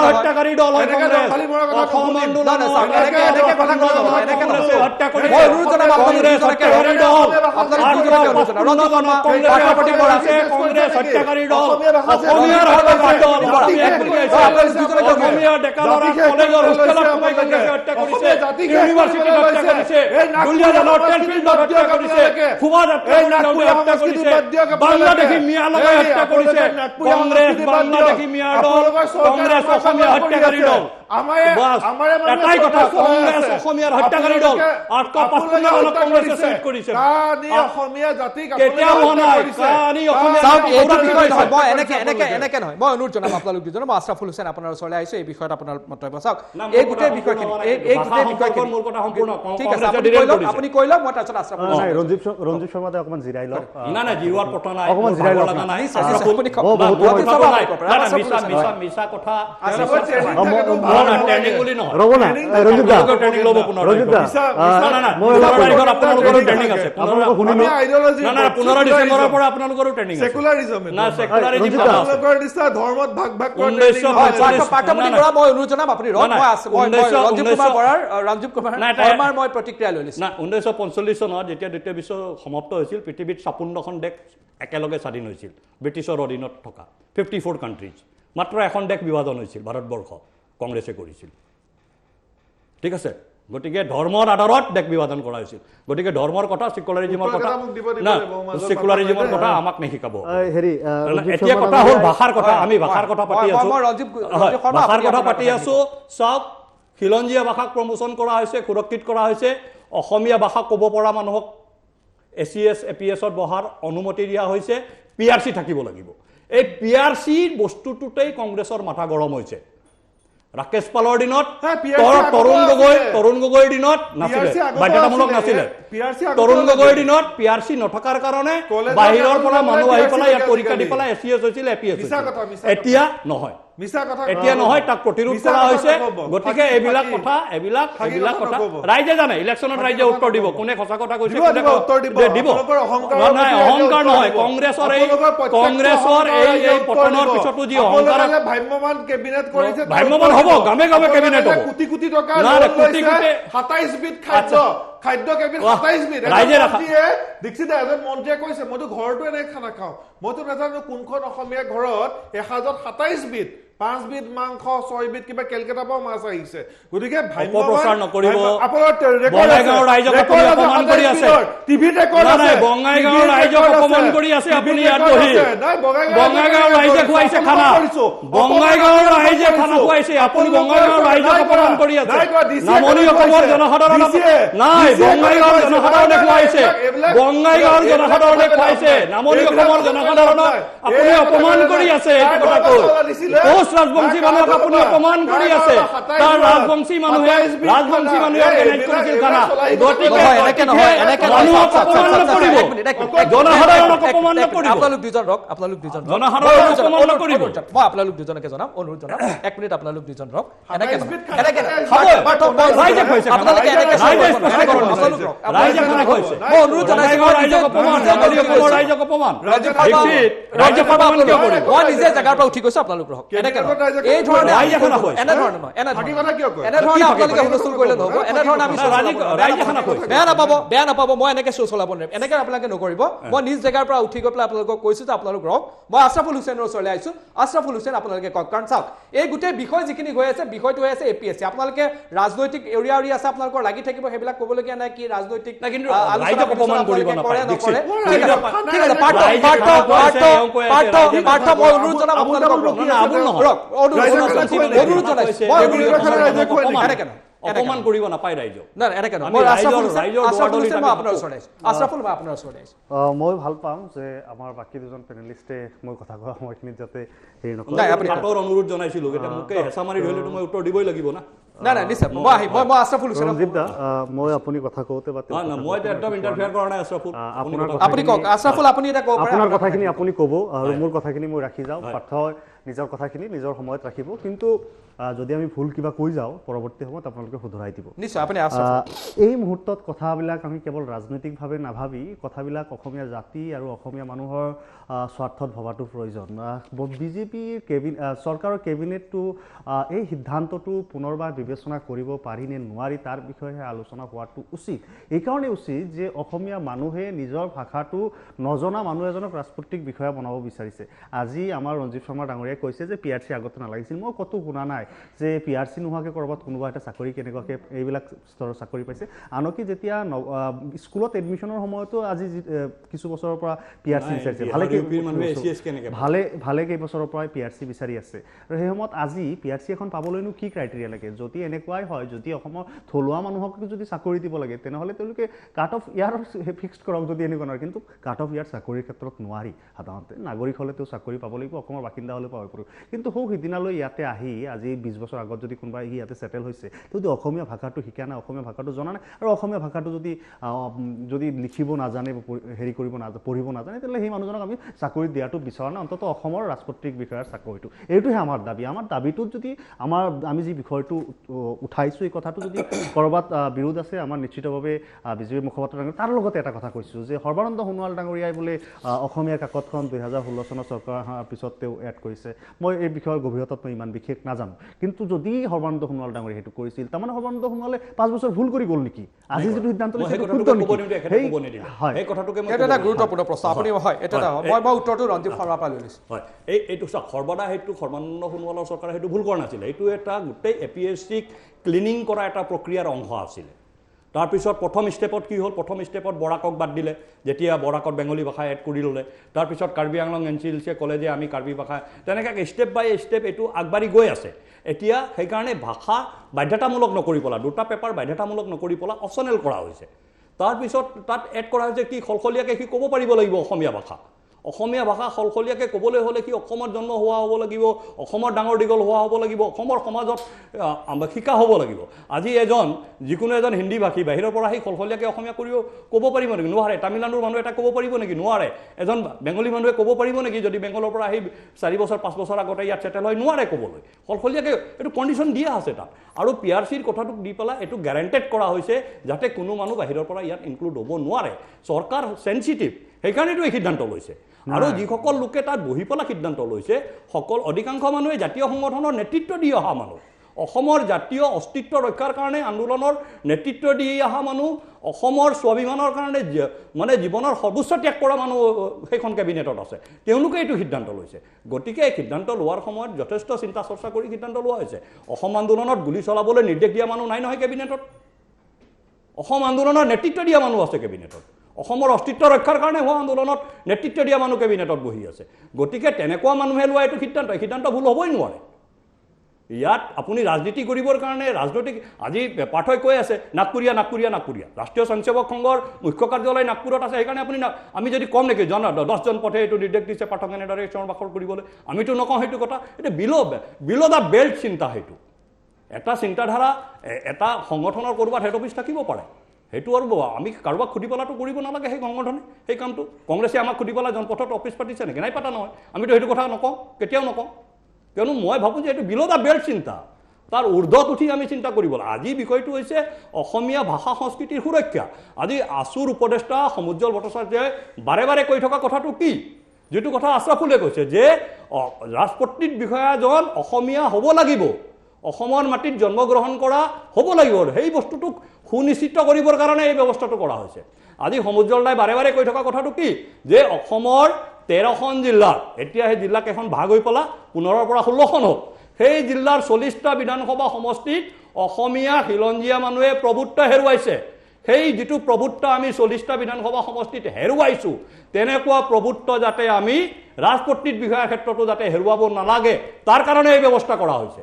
হত্যাকাৰী দল অসম আন্দোলন হত্যা কৰি কংগ্ৰেছ হত্যাকাৰী দল অসমীয়াৰ হত্যাকাৰী দল অসমীয়া ডেকা ল'ৰা কলেজৰ হোষ্টেলত সোমাই কংগ্ৰেছে হত্যা কৰিছে ইউনিভাৰ্চিটিত হত্যা কৰিছে দুলিয়াজানৰ তেলফিল্ডত হত্যা কৰিছে ফুবা হত্যা কৰিছে বাংলাদেশী মিয়া লগাই হত্যা কৰিছে কংগ্ৰেছ বাংলাদেশী মিয়া দল কংগ্ৰেছ অসমীয়া হত্যাকাৰী দল এটাই কথা কংগ্ৰেছ অসমীয়াৰ হত্যাকাৰী দল 855 জনক কংগ্ৰেছে শ্বহীদ কৰিছে অসমীয়া জাতিক কেতিয়াও হোৱা নাই কানি অসমীয়া এনেকে নহয় মই অনুৰোধ জনাম আপোনালোক দুজনে মই আশৰাফুল হুছেইন আপোনাৰ ওচৰলৈ আহিছো এই বিষয়ত আপোনাৰ মন্তব্য চাওক এই গোটেই বিষয়খিনি মূল কথা সম্পূৰ্ণ ঠিক আছে আপুনি কৈ লওক মই তাৰপিছত আশৰাফুল ৰঞ্জিত শৰ্মাতে অকমান জিৰাই লওক না জিৰোৱাৰ কথা নাই অকমান জিৰাই লওক লগা নাই মিছা কথা ট্ৰেনিং বুলি নহয় ৰ'ব না ৰঞ্জিত দা ট্ৰেনিং ল'ব পুনৰ ৰঞ্জিত দা আপোনালোকৰ ট্ৰেনিং আছে 15 ডিচেম্বৰৰ পৰা আপোনালোকৰ ট্ৰেনিং আছে সেকুলাৰিজম না সেকুলাৰিজম আপোনালোকৰ দিশা ধৰ্মত ভাগ ভাগ কৰা পাঠ্যপুথি পৰা মই অনুৰোধ জনাম আপুনি ৰঞ্জিত কুমাৰ বৰাৰ ৰঞ্জিত কুমাৰ শৰ্মাৰ মই প্ৰতিক্ৰিয়া লৈ লৈছো না 1945 চনত যেতিয়া দ্বিতীয় বিশ্ব সমাপ্ত হৈছিল পৃথিৱীত 56খন দেশ একেলগে স্বাধীন হৈছিল ব্ৰিটিছৰ অধীনত থকা 54 কাণ্ট্ৰিজ মাত্ৰ এখন দেশ বিভাজন হৈছিল ভাৰতবৰ্ষ কংগ্ৰেছে কৰিছিল ঠিক আছে গতিকে ধৰ্মৰ আধাৰত দেশ বিভাজন কৰা হৈছিল গতিকে ধৰ্মৰ কথা সেকুলাৰিজমৰ কথা না সেকুলাৰিজমৰ কথা আমাক নিশিকাব হেৰি এতিয়া কথা হ'ল ভাষাৰ কথা আমি ভাষাৰ কথা পাতি আছো ভাষাৰ কথা পাতি আছো সব খিলঞ্জীয়া ভাষাক প্ৰমোচন কৰা হৈছে সুৰক্ষিত কৰা হৈছে অসমীয়া ভাষা ক'ব পৰা মানুহক এচিএছ এপিএছত বহাৰ অনুমতি দিয়া হৈছে পিআৰচি থাকিব লাগিব এই পিআৰচি বস্তুটোতেই কংগ্ৰেছৰ মাথা গৰম হৈছে ৰাকেশ পালৰ দিনত তৰুণ গগৈৰ দিনত নাছিলে বাধ্যতামূলক নাছিলে তৰুণ গগৈৰ দিনত পিআৰচি নথকাৰ কাৰণে বাহিৰৰ পৰা মানুহ আহি পেলাই ইয়াত পৰীক্ষা দি পেলাই এচিএছ হৈছিল এপিএছ এতিয়া নহয় এতিয়া নহয় তাক প্ৰতিৰোধ কৰা হৈছে গতিকে এইবিলাক কথা ৰাইজে জানে ইলেকশ্যনত ৰাইজে উত্তৰ দিব কোনে সঁচা কথা কৈছে দিব নাই অহংকাৰ নহয় কংগ্ৰেছৰ এই পতনৰ পিছতো যি অহংকাৰ ভ্ৰাম্যমান কেবিনেট কৰিছে ভ্ৰাম্যমান হ'ব গামে গামে কেবিনেট হ'ব কোটি কোটি টকা 27 বিধ খাদ্য কেবিনেট 27 বিধ ৰাইজে দীক্ষিতে এজন মন্ত্ৰীয়ে কৈছে মইতো ঘৰটো এনে খানা খাওঁ মইতো নাজানো কোনখন অসমীয়া ঘৰত এসাঁজত 27 বিধ 5 বিধ মাংস 6 বিধ কিবা কেলকাতা পৰা মাছ আহিছে গতিকে অপপ্ৰচাৰ নকৰিব আপোনাৰ বঙাইগাঁৱৰ ৰাইজক আপুনি অপমান কৰি আছে টিভিত ৰেকৰ্ড আছে বঙাইগাঁৱৰ ৰাইজক অপমান কৰি আছে আপুনি ইয়াত বহি বঙাইগাঁৱৰ ৰাইজে খুৱাইছে খানা বঙাইগাঁৱৰ ৰাইজে খানা খুৱাইছে আপুনি বঙাইগাঁৱৰ ৰাইজক অপমান কৰি আছে নামনি অসমৰ জনসাধাৰণক নাই বঙাইগাঁৱৰ জনসাধাৰণে খুৱাইছে বঙাইগাঁৱৰ জনসাধাৰণে খুৱাইছে নামনি অসমৰ জনসাধাৰণক আপুনি অপমান কৰি আছে এইটো কথা কৈ ৰাজবংশী মানুহক আপুনি অপমান কৰি আছে তাৰ ৰাজবংশী মানুহে মেনেজ কৰিছিল খানা গতিকে মানুহক অপমান নকৰিব জনসাধাৰণক অপমান নকৰিব আপোনালোক দুজন জনসাধাৰণক অপমান নকৰিব মই আপোনালোক দুজনকে জনাম অনুৰোধ জনাম 1 মিনিট আপোনালোক দুজন ৰওক এনেকে ৰাইজে খুৱাইছে ৰাইজে খানা খুৱাইছে মই অনুৰোধ জনাইছো ৰাইজক অপমান ৰাইজক অপমান মই নিজে জেগাৰ পৰা উঠি গৈছো আপোনালোক ৰহক বেয়া নাপাব মই এনেকে শ্ব' চলাব নোৱাৰিম এনেকে আপোনালোকে নকৰিব মই নিজ জেগাৰ পৰা উঠি গৈ পেলাই আপোনালোকক কৈছো যে আপোনালোক ৰওক মই আশৰাফুল হুছেইনৰ ওচৰলৈ আহিছো আশৰাফুল হুছেইন আপোনালোকে কওক কাৰণ চাওক এই গোটেই বিষয় যিখিনি হৈ আছে বিষয়টো হৈ আছে এপিএছচি আপোনালোকে ৰাজনৈতিক এৰিয়া আছে আপোনালোকৰ লাগি থাকিব সেইবিলাক ক'বলগীয়া নাই কি ৰাজনৈতিক মই অনুৰোধ জনাম আপোনালোকক অপমান কৰিব নাপায় ৰাইজক না এনেকৈ আমি মই ৰাইজৰ আশৰাফুল দুৱাৰদলিত মই আমি আপোনাৰ নকওঁ। ওচৰত আহিছোঁ আশৰাফুল মই আপোনাৰ ওচৰত আহিছোঁ মই ভাল পাম যে আমাৰ বাকী দুজন পেনেলিষ্টে মই কথা কোৱা সময়খিনিত যাতে হেৰি নকৰে নাই আপুনি কাটৰ অনুৰোধ জনাইছিলোঁ এতিয়া মোকে হেঁচা মাৰি ধৰিলেতো মই উত্তৰ দিবই লাগিব না নাই নাই নিশ্চয় মই আহিম মই আশৰাফুল ওচৰত ৰঞ্জিত দা মই আপুনি কথা কওঁতে বা তেওঁ কথা মই এতিয়া একদম ইণ্টাৰফেয়াৰ কৰা নাই আশৰাফুল আপোনাৰ আপুনি কওক আশৰাফুল আপুনি এটা ক'ব পাৰে আপোনাৰ কথাখিনি আপুনি ক'ব আৰু মোৰ কথাখিনি মই ৰাখি যাওঁ পাৰ্থই নিজৰ কথাখিনি নিজৰ সময়ত ৰাখিব কিন্তু যদি আমি ভুল কিবা কৈ যাওঁ পৰৱৰ্তী সময়ত আপোনালোকে শুধৰাই দিব নিশ্চয় আপুনি আশৰাফুল এই মুহূৰ্তত কথাবিলাক আমি কেৱল ৰাজনৈতিকভাৱে নাভাবি কথাবিলাক অসমীয়া জাতি আৰু অসমীয়া মানুহৰ স্বাৰ্থত ভবাটো প্ৰয়োজন বিজেপিৰ চৰকাৰৰ কেবিনেটটো এই সিদ্ধান্তটো পুনৰবাৰ বিবেচনা কৰিব পাৰি নে নোৱাৰি তাৰ বিষয়ে আলোচনা হোৱাটো উচিত এইকাৰণে উচিত যে অসমীয়া মানুহে নিজৰ ভাষাটো নজনা মানুহ এজনক ৰাজপত্ৰিক বিষয়া বনাব বিচাৰিছে আজি আমাৰ ৰঞ্জিত শৰ্মা ডাঙৰীয়াই কৈছে যে PRC আগতে নালাগিছিল মই ক'তো শুনা নাই যে PRC নোহোৱাকৈ ক'ৰবাত কোনোবা এটা চাকৰি কেনেকুৱাকৈ এইবিলাক স্তৰৰ চাকৰি পাইছে আনকি যেতিয়া স্কুলত এডমিশ্যনৰ সময়তো আজি কিছু বছৰৰ পৰা PRC বিচাৰিছে ভালে কেইবছৰৰ পৰাই PRC বিচাৰি আছে আৰু সেই সময়ত আজি PRC এখন পাবলৈনো কি ক্ৰাইটেৰিয়া লাগে যদি এনেকুৱাই হয় যদি অসমৰ থলুৱা মানুহক যদি চাকৰি দিব লাগে তেনেহ'লে তেওঁলোকে কাট অফ ইয়াৰ ফিক্সড কৰক যদি এনেকুৱা নহয় কিন্তু কাট অফ ইয়াৰ চাকৰিৰ ক্ষেত্ৰত নোৱাৰি সাধাৰণতে নাগৰিক হ'লে তেওঁ চাকৰি পাব লাগিব অসমৰ বাসিন্দা হ'লে পাব পাৰিব কিন্তু সৌ সিদিনালৈ ইয়াতে আহি আজি 20 বছৰ আগত যদি কোনোবাই ইয়াতে ছেটেল হৈছে যদি অসমীয়া ভাষাটো শিকা নাই অসমীয়া ভাষাটো জনা নাই আৰু অসমীয়া ভাষাটো যদি লিখিব নাজানে হেৰি কৰিব নাজানে পঢ়িব নাজানে তেতিয়াহ'লে সেই মানুহজনক আমি চাকৰি দিয়াটো বিচৰা নাই অন্ততঃ অসমৰ ৰাজপত্ৰিক বিষয়াৰ চাকৰিটো এইটোহে আমাৰ দাবী আমাৰ দাবীটোত যদি আমি যি বিষয়টো উঠাইছোঁ এই কথাটো যদি ক'ৰবাত বিৰোধ আছে আমাৰ নিশ্চিতভাৱে বিজেপিৰ মুখপাত্ৰ ডাঙৰীয়া তাৰ লগতে এটা কথা কৈছোঁ যে সৰ্বানন্দ সোণোৱাল ডাঙৰীয়াই বোলে অসমীয়া কাকতখন 2016 চনত চৰকাৰ অহাৰ পিছত তেওঁ এড কৰিছে মই এই বিষয়ৰ গভীৰতাত মই ইমান বিশেষ নাজানো কিন্তু যদি সৰ্বানন্দ সোণোৱাল ডাঙৰীয়াই সেইটো কৰিছিল তাৰমানে সৰ্বানন্দ সোণোৱালে 5 বছৰ ভুল কৰি গ'ল নেকি আজি যিটো সিদ্ধান্ত লৈছে সেই কথাটোকে এটা এটা গুৰুত্বপূৰ্ণ প্ৰশ্ন আপুনি হয় এটা মই উত্তৰটো ৰঞ্জিত শৰ্মাৰ পৰা লৈ লৈছোঁ হয় এইটো চাওক সৰ্বদা সেইটো সৰ্বানন্দ সোণোৱালৰ চৰকাৰে সেইটো ভুল কৰা নাছিলে এইটো এটা গোটেই APSCক ক্লিনিং কৰা এটা প্ৰক্ৰিয়াৰ অংশ আছিলে তাৰপিছত প্ৰথম ষ্টেপত কি হ'ল প্ৰথম ষ্টেপত বৰাকক বাদ দিলে যেতিয়া বৰাকত বেংগলী ভাষা এড কৰি ল'লে তাৰপিছত কাৰ্বি আংলং NCLC-য়ে ক'লে যে আমি কাৰ্বি ভাষা তেনেকৈ ষ্টেপ বাই ষ্টেপ এইটো আগবাঢ়ি গৈ আছে এতিয়া সেইকাৰণে ভাষা বাধ্যতামূলক নকৰি পেলা দুটা পেপাৰ বাধ্যতামূলক নকৰি পেলা অপচনেল কৰা হৈছে তাৰপিছত তাত এড কৰা হৈছে কি সলসলীয়াকৈ সি ক'ব পাৰিব লাগিব অসমীয়া ভাষা সলসলীয়াকৈ ক'বলৈ হ'লে কি অসমত জন্ম হোৱা হ'ব লাগিব অসমৰ ডাঙৰ দীঘল হোৱা হ'ব লাগিব অসমৰ সমাজত শিকা হ'ব লাগিব আজি যিকোনো এজন হিন্দী ভাষী বাহিৰৰ পৰা আহি সলসলীয়াকৈ অসমীয়া ক'ব পাৰিব নেকি নোৱাৰে তামিলনাডুৰ মানুহ এটা ক'ব পাৰিব নেকি নোৱাৰে এজন বেংগলী মানুহে ক'ব পাৰিব নেকি যদি বেংগলৰ পৰা আহি 4 বছৰ 5 বছৰ আগতে ইয়াত ছেটেল হয় নোৱাৰে ক'বলৈ সলসলীয়াকৈ এইটো কণ্ডিশ্যন দিয়া আছে তাত আৰু PRCৰ কথাটোক দি পেলাই এইটো গেৰাণ্টেড কৰা হৈছে যাতে কোনো মানুহ বাহিৰৰ পৰা ইয়াত ইনক্লুড হ'ব নোৱাৰে চৰকাৰ চেঞ্চিটিভ সেইকাৰণেতো এই সিদ্ধান্ত লৈছে আৰু যিসকল লোকে তাত বহি পেলাই সিদ্ধান্ত লৈছে অধিকাংশ মানুহে জাতীয় সংগঠনৰ নেতৃত্ব দি অহা মানুহ অসমৰ জাতীয় অস্তিত্ব ৰক্ষাৰ কাৰণে আন্দোলনৰ নেতৃত্ব দি অহা মানুহ অসমৰ স্বাভিমানৰ কাৰণে মানে জীৱনৰ সৰ্বোচ্চ ত্যাগ কৰা মানুহ সেইখন কেবিনেটত আছে তেওঁলোকে এইটো সিদ্ধান্ত লৈছে গতিকে এই সিদ্ধান্ত লোৱাৰ সময়ত যথেষ্ট চিন্তা চৰ্চা কৰি সিদ্ধান্ত লোৱা হৈছে অসম আন্দোলনত গুলী চলাবলৈ নিৰ্দেশ দিয়া মানুহ নাই নহয় কেবিনেটত অসম আন্দোলনৰ নেতৃত্ব দিয়া মানুহ আছে কেবিনেটত অসমৰ অস্তিত্ব ৰক্ষাৰ কাৰণে হোৱা আন্দোলনত নেতৃত্ব দিয়া মানুহ কেবিনেটত বহি আছে গতিকে তেনেকুৱা মানুহে লোৱা এইটো সিদ্ধান্ত ভুল হ'বই নোৱাৰে ইয়াত আপুনি ৰাজনীতি কৰিবৰ কাৰণে ৰাজনৈতিক আজি পাঠই কৈ আছে নাগপুৰীয়া ৰাষ্ট্ৰীয় স্বয়ংসেৱক সংঘৰ মুখ্য কাৰ্যালয় নাগপুৰত আছে সেইকাৰণে আমি যদি কম নেকি 10জন পথে এইটো নিৰ্দেশ দিছে পাঠক এনেদৰে চৰণ বাখৰ কৰিবলৈ আমিতো নকওঁ সেইটো কথা এইটো বিল' দ্য বেল্ট চিন্তা সেইটো এটা চিন্তাধাৰা এটা সংগঠনৰ ক'ৰবাত হেড অফিচ থাকিব পাৰে সেইটো আৰু আমি কাৰোবাক খুদি পেলাটো কৰিব নালাগে সেই সংগঠনে সেই কামটো কংগ্ৰেছে আমাক খুদি পেলাই জনপথত অফিচ পাতিছে নেকি নাই পাতা নহয় আমিতো সেইটো কথা নকওঁ কেতিয়াও নকওঁ কিয়নো মই ভাবোঁ যে এইটো বিল' দ্য বেল্ট চিন্তা তাৰ ঊৰ্ধত উঠি আমি চিন্তা কৰিব লাগে আজি বিষয়টো হৈছে অসমীয়া ভাষা সংস্কৃতিৰ সুৰক্ষা আজি আছুৰ উপদেষ্টা সমুজ্জ্বল ভট্টাচাৰ্যই বাৰে কৈ থকা কথাটো কি যিটো কথা আশৰাফুলে কৈছে যে ৰাজপত্ৰিত বিষয়াজন অসমীয়া হ'ব লাগিব অসমৰ মাটিত জন্মগ্ৰহণ কৰা হ'ব লাগিব সেই বস্তুটোক সুনিশ্চিত কৰিবৰ কাৰণে এই ব্যৱস্থাটো কৰা হৈছে আজি সমুজ্জ্বল দাই বাৰে কৈ থকা কথাটো কি যে অসমৰ 13খন জিলা এতিয়া সেই জিলাকেইখন ভাগ হৈ পেলা 15ৰ পৰা 16খন হ'ল সেই জিলাৰ 40টা বিধানসভা সমষ্টিত অসমীয়া খিলঞ্জীয়া মানুহে প্ৰভুত্ব হেৰুৱাইছে সেই যিটো প্ৰভুত্ব আমি 40টা বিধানসভা সমষ্টিত হেৰুৱাইছোঁ তেনেকুৱা প্ৰভুত্ব যাতে আমি ৰাজপত্ৰিত বিষয়াৰ ক্ষেত্ৰতো যাতে হেৰুৱাব নালাগে তাৰ কাৰণে এই ব্যৱস্থা কৰা হৈছে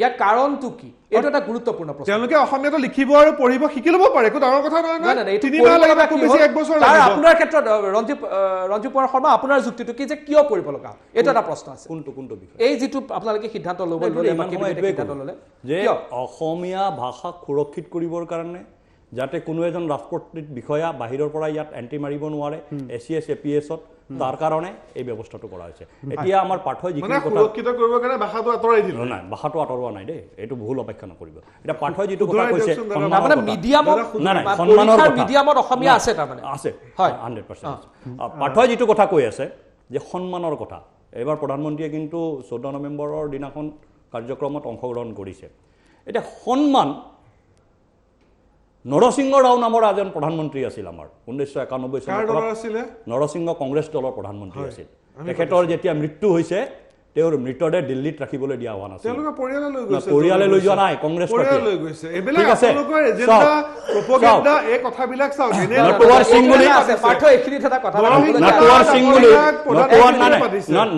ইয়াৰ কাৰণটো কি এইটো এটা গুৰুত্বপূৰ্ণ প্ৰশ্ন তেওঁলোকে অসমীয়াটো লিখিব আৰু পঢ়িব শিকি ল'ব পাৰে একো ডাঙৰ কথা নহয় নাই, নাই, এইটো 3 মাহ লাগিব কৰিব খুব কি বেছি হ'ল? 1 বছৰ তাৰ লাগিব আপোনাৰ ক্ষেত্ৰত ৰঞ্জিত কুমাৰ শৰ্মা আপোনাৰ যুক্তিটো কি যে কিয় কৰিব লগা হ'ল? এইটো এটা প্ৰশ্ন আছে কোনটো বিষয় এই যিটো আপোনালোকে সিদ্ধান্ত ল'ব ল'লে বা কেবিনেটে সিদ্ধান্ত ল'লে যে কিয়? অসমীয়া ভাষাক সুৰক্ষিত কৰিবৰ কাৰণে যাতে কোনো এজন ৰাজপত্ৰিত বিষয়া বাহিৰৰ পৰা ইয়াত এণ্ট্ৰি মাৰিব নোৱাৰে ACS APSত তাৰ কাৰণে এই ব্যৱস্থাটো কৰা হৈছে এতিয়া আমাৰ পাঠই মানে যিখিনি কথা সুৰক্ষিত কৰিবৰ কাৰণে ভাষাটো আঁতৰাই দিলে নাই ভাষাটো আঁতৰোৱা নাই দেই এইটো ভুল অপেক্ষা নকৰিব এতিয়া পাঠই যিটো কথা কৈছে তাৰমানে মিডিয়ামত নাই নাই সন্মানৰ পৰীক্ষাৰ কথা মিডিয়ামত অসমীয়া আছে তাৰমানে আছে হয় 100% পাঠই যিটো কথা কৈ আছে যে সন্মানৰ কথা এবাৰ প্ৰধানমন্ত্ৰীয়ে কিন্তু 14 নৱেম্বৰৰ দিনাখন কাৰ্যক্ৰমত অংশগ্ৰহণ কৰিছে এতিয়া সন্মান নৰসিংহ ৰাও নামৰ এজন প্ৰধানমন্ত্ৰী আছিল আমাৰ 1991 কাৰ দলৰ আছিলে নৰসিংহ কংগ্ৰেছ দলৰ প্ৰধানমন্ত্ৰী আছিল তেখেতৰ যেতিয়া মৃত্যু হৈছে তেওঁৰ মৃতদেহ দিল্লীত ৰাখিবলৈ দিয়া হোৱা নাছিল তেওঁলোকে পৰিয়ালে লৈ গৈছে পৰিয়ালে লৈ যোৱা নাই কংগ্ৰেছ পৰিয়ালে লৈ পাৰ্টিয়ে গৈছে এইবিলাক ঠিক আছে আপোনালোকৰ এজেন্ডা প্ৰপগেণ্ডা এই কথাবিলাক চাওক এনে নটৱাৰ সিং বুলি আছে পাৰ্থ এইখিনিত এটা কথা নটৱাৰ সিং বুলি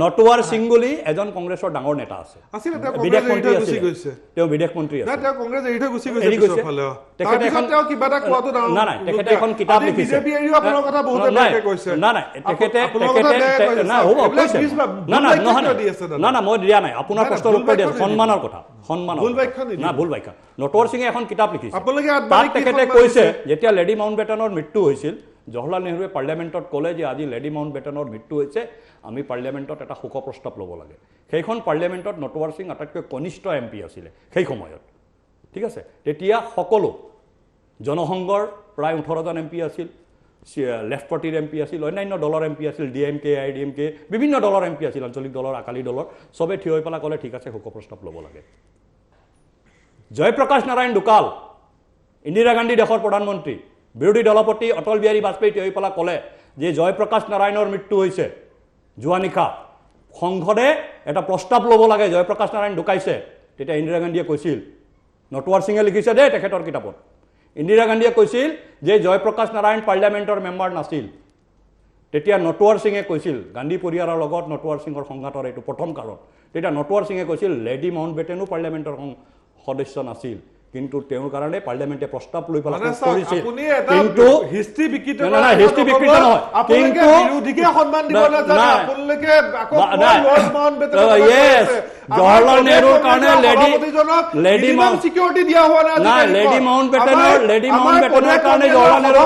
নটৱাৰ সিং বুলি এজন কংগ্ৰেছৰ ডাঙৰ নেতা আছে আছিলে তেওঁ বিদেশ কংগ্ৰেছ মন্ত্ৰী গুচি আছিল গৈছে তেওঁ বিদেশ মন্ত্ৰী না আছিল তেওঁ কংগ্ৰেছ এৰি থৈ গুচি এৰি গৈছে গৈছে। পিছৰফালে তেখেতে এখন তেওঁ কিবা এটা কোৱাটো ডাঙৰ নাই নাই তেখেতে এখন কিতাপ লিখিছে বিজেপি এৰিও আপোনাৰ কথা বহুতে বেয়াকৈ কৈছে না নাই তেখেতে আপোনাৰ কথা বেয়াকৈ কৈছে। না হ'ব এইবিলাক কৈছে বিশ বাৰ- না না ভুল নহয় বাক্য দি আছে দাদা। না না মই দিয়া নাই আপোনাৰ নাই, প্ৰশ্নৰ ভুল উত্তৰ দিয়া বাক্য সন্মানৰ কথা সন্মানৰ ভুল কথা। বাক্য নিদিয়ে। না ভুল বাক্য নটৱাৰ সিঙে এখন কিতাপ লিখিছে আপোনালোকে তাত আদবানীক কি তেখেতে সন্মান কৈছে দিছে? যেতিয়া লেডি মাউণ্ট বেটনৰ মৃত্যু হৈছিল জৱাহৰলাল নেহৰুৱে পাৰ্লিয়ামেণ্টত ক'লে যে আজি লেডি মাউণ্ট বেটনৰ মৃত্যু হৈছে আমি পাৰ্লিয়ামেণ্টত এটা শোক প্ৰস্তাৱ ল'ব লাগে সেইখন পাৰ্লিয়ামেণ্টত নটৱাৰ সিং আটাইতকৈ কনিষ্ঠ MP আছিলে সেই সময়ত ঠিক আছে তেতিয়া সকলো জনসংঘৰ প্ৰায় 18জন MP আছিল লেফ্ট পাৰ্টিৰ MP আছিল অন্যান্য দলৰ MP আছিল DMK IDMK বিভিন্ন দলৰ MP আছিল আঞ্চলিক দলৰ আকালি দলৰ চবে থিয় হৈ পেলাই ক'লে ঠিক আছে শোক প্ৰস্তাৱ ল'ব লাগে জয়প্ৰকাশ নাৰায়ণ ঢুকাল ইন্দিৰা গান্ধী দেশৰ প্ৰধানমন্ত্ৰী বিৰোধী দলপতি অটল বিহাৰী বাজপেয়ী থিয় হৈ পেলাই ক'লে যে জয়প্ৰকাশ নাৰায়ণৰ মৃত্যু হৈছে যোৱা নিশা সংসদে এটা প্ৰস্তাৱ ল'ব লাগে জয়প্ৰকাশ নাৰায়ণ ঢুকাইছে তেতিয়া ইন্দিৰা গান্ধীয়ে কৈছিল নটৱাৰ সিঙে লিখিছে দেই তেখেতৰ কিতাপত ইন্দিৰা গান্ধীয়ে কৈছিল যে জয়প্ৰকাশ নাৰায়ণ পাৰ্লিয়ামেণ্টৰ মেম্বাৰ নাছিল তেতিয়া নটৱাৰ সিঙে কৈছিল গান্ধী পৰিয়ালৰ লগত নটৱাৰ সিঙৰ সংঘাতৰ এইটো প্ৰথম কাৰণ তেতিয়া নটৱাৰ সিঙে কৈছিল লেডি মাউণ্ট বেটেনো পাৰ্লিয়ামেণ্টৰ সদস্য নাছিল কিন্তু তেওঁৰ কাৰণে পাৰ্লিয়ামেণ্টে প্ৰস্তাৱ লৈ পেলাই কৰিছিল কিন্তু হিষ্ট্ৰী বিকৃত হিষ্ট্ৰী বিকৃত নহয় কিন্তু বিৰোধীকে সন্মান দিব নাজানে আপোনালোকে আকৌ লৰ্ড মাউণ্ট বেটেন জৱাহৰলাল নেহৰুৰ কাৰণে লেডি মাউণ্ট সিকিউৰিটি দিয়া হোৱা নাই লেডি মাউণ্ট বেটেনৰ কাৰণে জৱাহৰলাল নেহৰু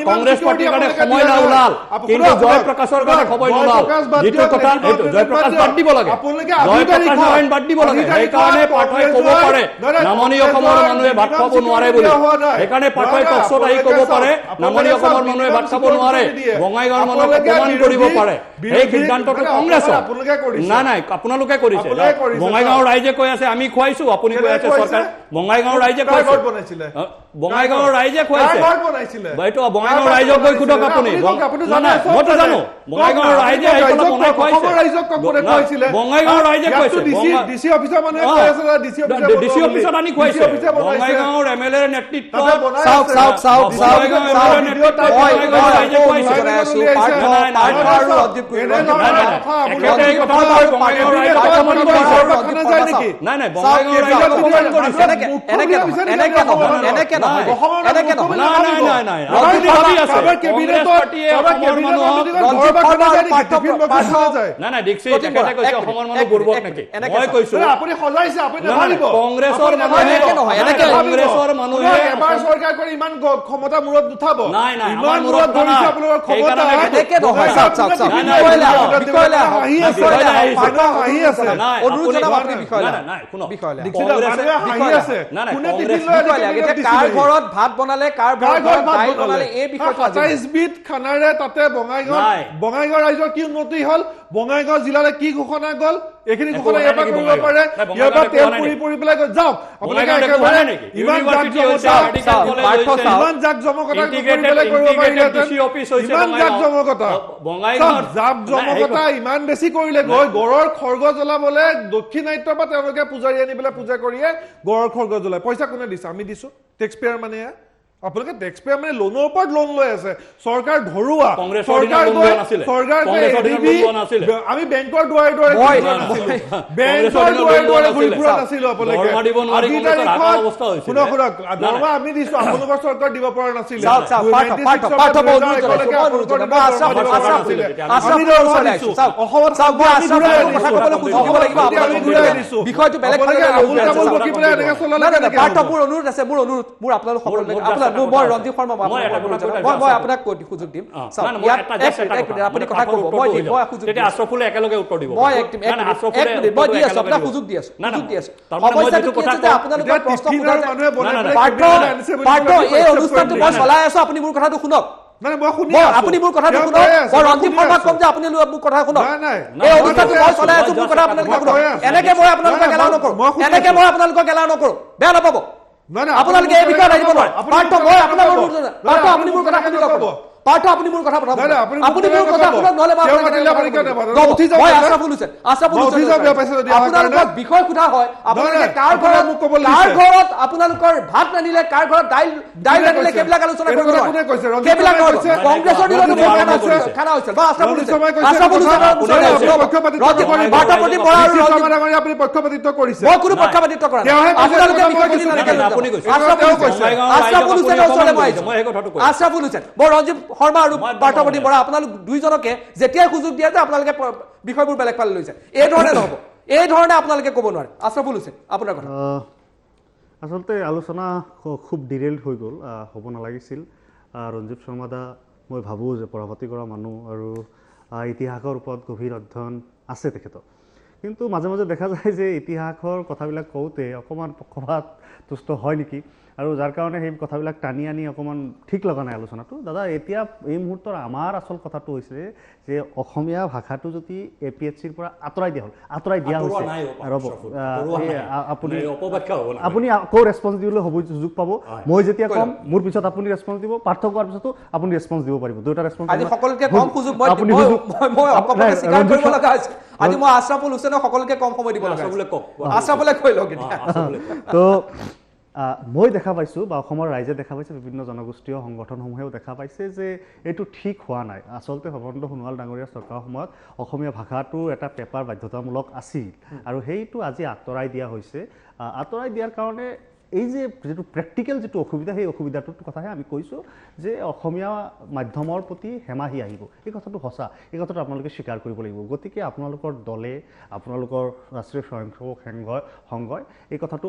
কংগ্ৰেছ পাৰ্টিৰ কাৰণে সময় নোলাল কিন্তু জয়প্ৰকাশৰ কাৰণে সময় নোলাল যিটো কথা জয়প্ৰকাশ বাদ দিব লাগে জয়প্ৰকাশ নাৰায়ণ বাদ দিব লাগে সেইকাৰণে পাঠই ক'ব পাৰে নামনি অসমৰ মানুহে ভাত খাব নোৱাৰে বুলি সেইকাৰণে পাঠই টকশ্বত আহি ক'ব পাৰে নামনি অসমৰ মানুহে ভাত খাব নোৱাৰে বঙাইগাঁৱৰ মানুহক অপমান কৰিব পাৰে সেই সিদ্ধান্তটো কংগ্ৰেছৰ নাই নাই আপোনালোকে কৰিছে বঙাইগাঁৱৰ ৰাইজে কৈ আছে আমি খুৱাইছো আপুনি কৈ আছে চৰকাৰ বঙাইগাঁৱৰ ৰাইজে খুৱাইছে বঙাইগাঁৱৰ ৰাইজে খুৱাইছে এইটো বঙাইগাঁৱৰ ৰাইজক গৈ সোধক আপুনি মইতো জানো বঙাইগাঁৱৰ ৰাইজে বনাই খুৱাইছে বঙাইগাঁৱৰ ৰাইজে খুৱাইছে ডিচি অফিচত আনি খুৱাইছে বঙাইগাঁৱৰ MLA নেতৃত্ব কংগ্ৰেছৰ মানুহে এবাৰ চৰকাৰ কৰি ইমান ক্ষমতা মূৰত নুঠাব নাই নাই ইমান মূৰত ধৰিছে আপোনালোকৰ ক্ষমতা এনেকে নহয় হাঁহি আছে অনুৰোধ জনাম আপুনি কাৰ ঘৰত ভাত বনালে কাৰ ঘৰত দাইল বনালে এই বিষয়টো 27 বিধ খানাৰে তাতে বঙাইগাঁও ৰাইজৰ কি উন্নতি হ'ল বঙাইগাঁও জিলালৈ কি ঘোষণা গ'ল এইখিনি ঘোষণা ইয়াৰ পৰা কৰিব পাৰে ইয়াৰ পৰা তেল পৰি পেলাই যাওক আপোনালোকে একেবাৰে ইমান জাক জমকতা ইমান বেছি কৰিলে গৈ গড়ৰ খৰ্গ জ্বলাবলে দক্ষিণাত্যৰ পৰা তেওঁলোকে পূজাৰী আনি পেলাই পূজা কৰিয়ে গড়ৰ খৰ্গ জ্বলায় পইচা কোনে দিছে আমি দিছো টেক্স পেয়াৰ মানে আপোনালোকে টেক্স পেয়াৰ মানে লোনৰ ওপৰত লোন লৈ আছে চৰকাৰ ঘৰুৱা কংগ্ৰেছৰ দিনত লোন লোৱা নাছিলে। কংগ্ৰেছৰ দিনত লোন লোৱা নাছিলে। আমি বেংকৰ দুৱাৰে দুৱাৰে ঘূৰি ফুৰা নাছিলো। বেংকৰ দুৱাৰে দুৱাৰে ঘূৰি ফুৰা নাছিলো আপোনালোকে দৰমহা দিব নোৱাৰি কংগ্ৰেছৰ হাহাকাৰ অৱস্থা হৈছিল। শুনক দৰমহা আমি দিছো আপোনালোকৰ চৰকাৰ দিব পৰা নাছিলে। বিষয়টো বেলেগ অনুৰোধ আছে মোৰ অনুৰোধ মোৰ আপোনালোক সকলোকে মই ৰঞ্জিত শৰ্মা মই আপোনাক সুযোগ দিম আপুনি কথা কব মই আশ্ৰফুলে একেলগে উত্তৰ দিব মই মই দি আছো আপোনাক সুযোগ দি আছো আপোনালোকৰ প্ৰশ্ন এই অনুষ্ঠানটো মই চলাই আছো আপুনি মোৰ কথাটো শুনক আপুনি মোৰ কথাটো শুনক মই ৰঞ্জিত শৰ্মাক কম যে আপুনি মোৰ কথা শুনক এই অনুষ্ঠানটো মই চলাই আছো মোৰ কথা আপোনালোকে শুনক এনেকে মই আপোনালোকক এলাও নকৰো বেয়া নাপাব আপোনালোকে এই বিষয়ত আহিব নোৱাৰে পাৰ্থ মই পাৰ্থ আপুনি মোৰ কথা শুনি লওক পাৰ্থ আপুনি মোৰ কথা পঠাব আপুনি মোৰ কথা শুনক নহলে মই আশৰাফুল হুছেইন আপোনালোকক বিষয় সোধা হয় আপোনালোকে কাৰ ঘৰত আপোনালোকৰ ভাত ৰান্ধিলে কাৰ ঘৰত দাইল ৰান্ধিলে সেইবিলাক আলোচনা কৰিব নোৱাৰে সেইবিলাক কংগ্ৰেছৰ দিনতো খানা হৈছিল বা আশৰাফুল আপুনি পক্ষপাতিত্ব কৰিছে মই কোনো পক্ষপাতিত্ব কৰা নাই আপোনালোকে বিষয়খিনি আশৰাফুল হুছেইন মই ৰঞ্জিত শৰ্মা আৰু পাৰ্থপ্ৰতিম বৰা আপোনালোক দুইজনকে যেতিয়াই সুযোগ দিয়ে যে আপোনালোকে বিষয়বোৰ বেলেগ ফালে লৈছে এই ধৰণে নহ'ব এই ধৰণে আপোনালোকে ক'ব নোৱাৰে আশৰাফুল হুছেইন আপোনাৰ কথা আচলতে আলোচনা খুব ডিৰেইলড হৈ গ'ল হ'ব নালাগিছিল ৰঞ্জিত শৰ্মা দা মই ভাবোঁ যে পঢ়া-পাতি কৰা মানুহ আৰু ইতিহাসৰ ওপৰত গভীৰ অধ্যয়ন আছে তেখেতৰ কিন্তু মাজে মাজে দেখা যায় যে ইতিহাসৰ কথাবিলাক কওঁতে অকণমান পক্ষপাত তুষ্ট হয় নেকি আৰু যাৰ কাৰণে সেই কথাবিলাক টানি আনি অকণমান ঠিক লগা নাই আলোচনাটো দাদা এতিয়া এই মুহূৰ্তৰ আমাৰ আচল কথাটো হৈছে যে অসমীয়া ভাষাটো যদি APSCৰ পৰা আঁতৰাই দিয়া হৈছে আপুনি আকৌ ৰেছপন্স দিবলৈ সুযোগ পাব মই যেতিয়া কম মোৰ পিছত আপুনি ৰেছপন্স দিব পাৰ্থ কোৱাৰ পিছতো আপুনি ৰেছপন্স দিব পাৰিব দুটা ৰেছপন্স সকলোকে কম সুযোগ আজি মই আশৰাফুল হুছেইনক সকলোকে কম সময় দিব লগা আশৰাফুলে কৈ লওক তো মই দেখা পাইছোঁ বা অসমৰ ৰাইজে দেখা পাইছে বিভিন্ন জনগোষ্ঠীয় সংগঠনসমূহেও দেখা পাইছে যে এইটো ঠিক হোৱা নাই আচলতে সৰ্বানন্দ সোণোৱাল ডাঙৰীয়া চৰকাৰৰ সময়ত অসমীয়া ভাষাটোৰ এটা পেপাৰ বাধ্যতামূলক আছিল আৰু সেইটো আজি আঁতৰাই দিয়া হৈছে আঁতৰাই দিয়াৰ কাৰণে এই যে যিটো প্ৰেক্টিকেল যিটো অসুবিধা সেই অসুবিধাটোৰ কথাহে আমি কৈছোঁ যে অসমীয়া মাধ্যমৰ প্ৰতি হেমাহি আহিব এই কথাটো সঁচা এই কথাটো আপোনালোকে স্বীকাৰ কৰিব লাগিব গতিকে আপোনালোকৰ দলে আপোনালোকৰ ৰাষ্ট্ৰীয় স্বয়ংসেৱক সংঘই এই কথাটো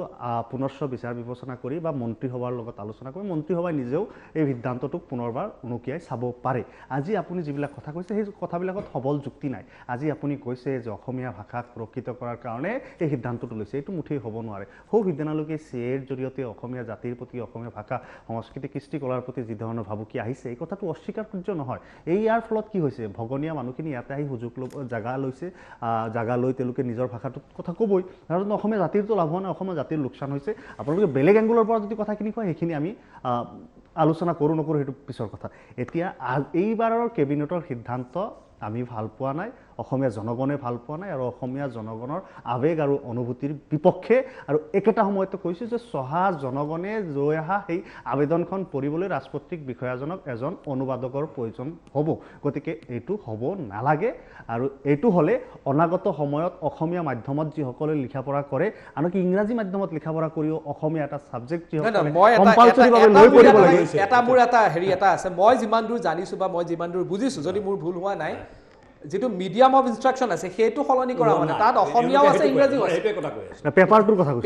পুনশ্চ বিচাৰ বিবেচনা কৰি বা মন্ত্ৰীসভাৰ লগত আলোচনা কৰি মন্ত্ৰীসভাই নিজেও এই সিদ্ধান্তটোক পুনৰবাৰ উনুকিয়াই চাব পাৰে আজি আপুনি যিবিলাক কথা কৈছে সেই কথাবিলাকত সবল যুক্তি নাই আজি আপুনি কৈছে যে অসমীয়া ভাষাক সুৰক্ষিত কৰাৰ কাৰণে এই সিদ্ধান্তটো লৈছে এইটো মুঠেই হ'ব নোৱাৰে সৌ সিদ্ধান্তলৈকে চিএৰ জৰিয়তে অসমীয়া জাতিৰ প্ৰতি অসমীয়া ভাষা সংস্কৃতি কৃষ্টি কলাৰ প্ৰতি যি ধৰণৰ ভাবুকি আহিছে এই কথাটো অস্বীকাৰ্য নহয় এই ইয়াৰ ফলত কি হৈছে ভগনীয়া মানুহখিনি ইয়াতে আহি সুযোগ জাগা লৈছে জাগা লৈ তেওঁলোকে নিজৰ ভাষাটোত কথা ক'বই কাৰণ অসমীয়া জাতিৰতো লাভ হোৱা নাই অসমীয়া জাতিৰ লোকচান হৈছে আপোনালোকে বেলেগ এংগুলৰ পৰা যদি কথাখিনি কয় সেইখিনি আমি আলোচনা কৰোঁ নকৰোঁ সেইটো পিছৰ কথা এতিয়া এইবাৰৰ কেবিনেটৰ সিদ্ধান্ত আমি ভাল পোৱা নাই অসমীয়া জনগণে ভাল পোৱা নাই আৰু অসমীয়া জনগণৰ আৱেগ আৰু অনুভূতিৰ বিপক্ষে আৰু একেটা সময়তে কৈছোঁ যে চহা জনগণে লৈ অহা সেই আবেদনখন পঢ়িবলৈ ৰাজপত্ৰিক বিষয়াজনক এজন অনুবাদকৰ প্ৰয়োজন হ'ব গতিকে এইটো হ'ব নালাগে আৰু এইটো হ'লে অনাগত সময়ত অসমীয়া মাধ্যমত যিসকলে লিখা পঢ়া কৰে আনকি ইংৰাজী মাধ্যমত লিখা পঢ়া কৰিও অসমীয়া এটা ছাবজেক্ট এটা মোৰ এটা হেৰি এটা আছে মই যিমান দূৰ জানিছোঁ বা মই যিমান দূৰ বুজিছোঁ যদি মোৰ ভুল হোৱা নাই যেটো মিডিয়াম অফ ইনস্ট্ৰাকশন আছে সেইটো সলনি কৰা মানে তাত অসমীয়াও আছে ইংৰাজীও আছে পেপাৰটোৰ কথা কৈছো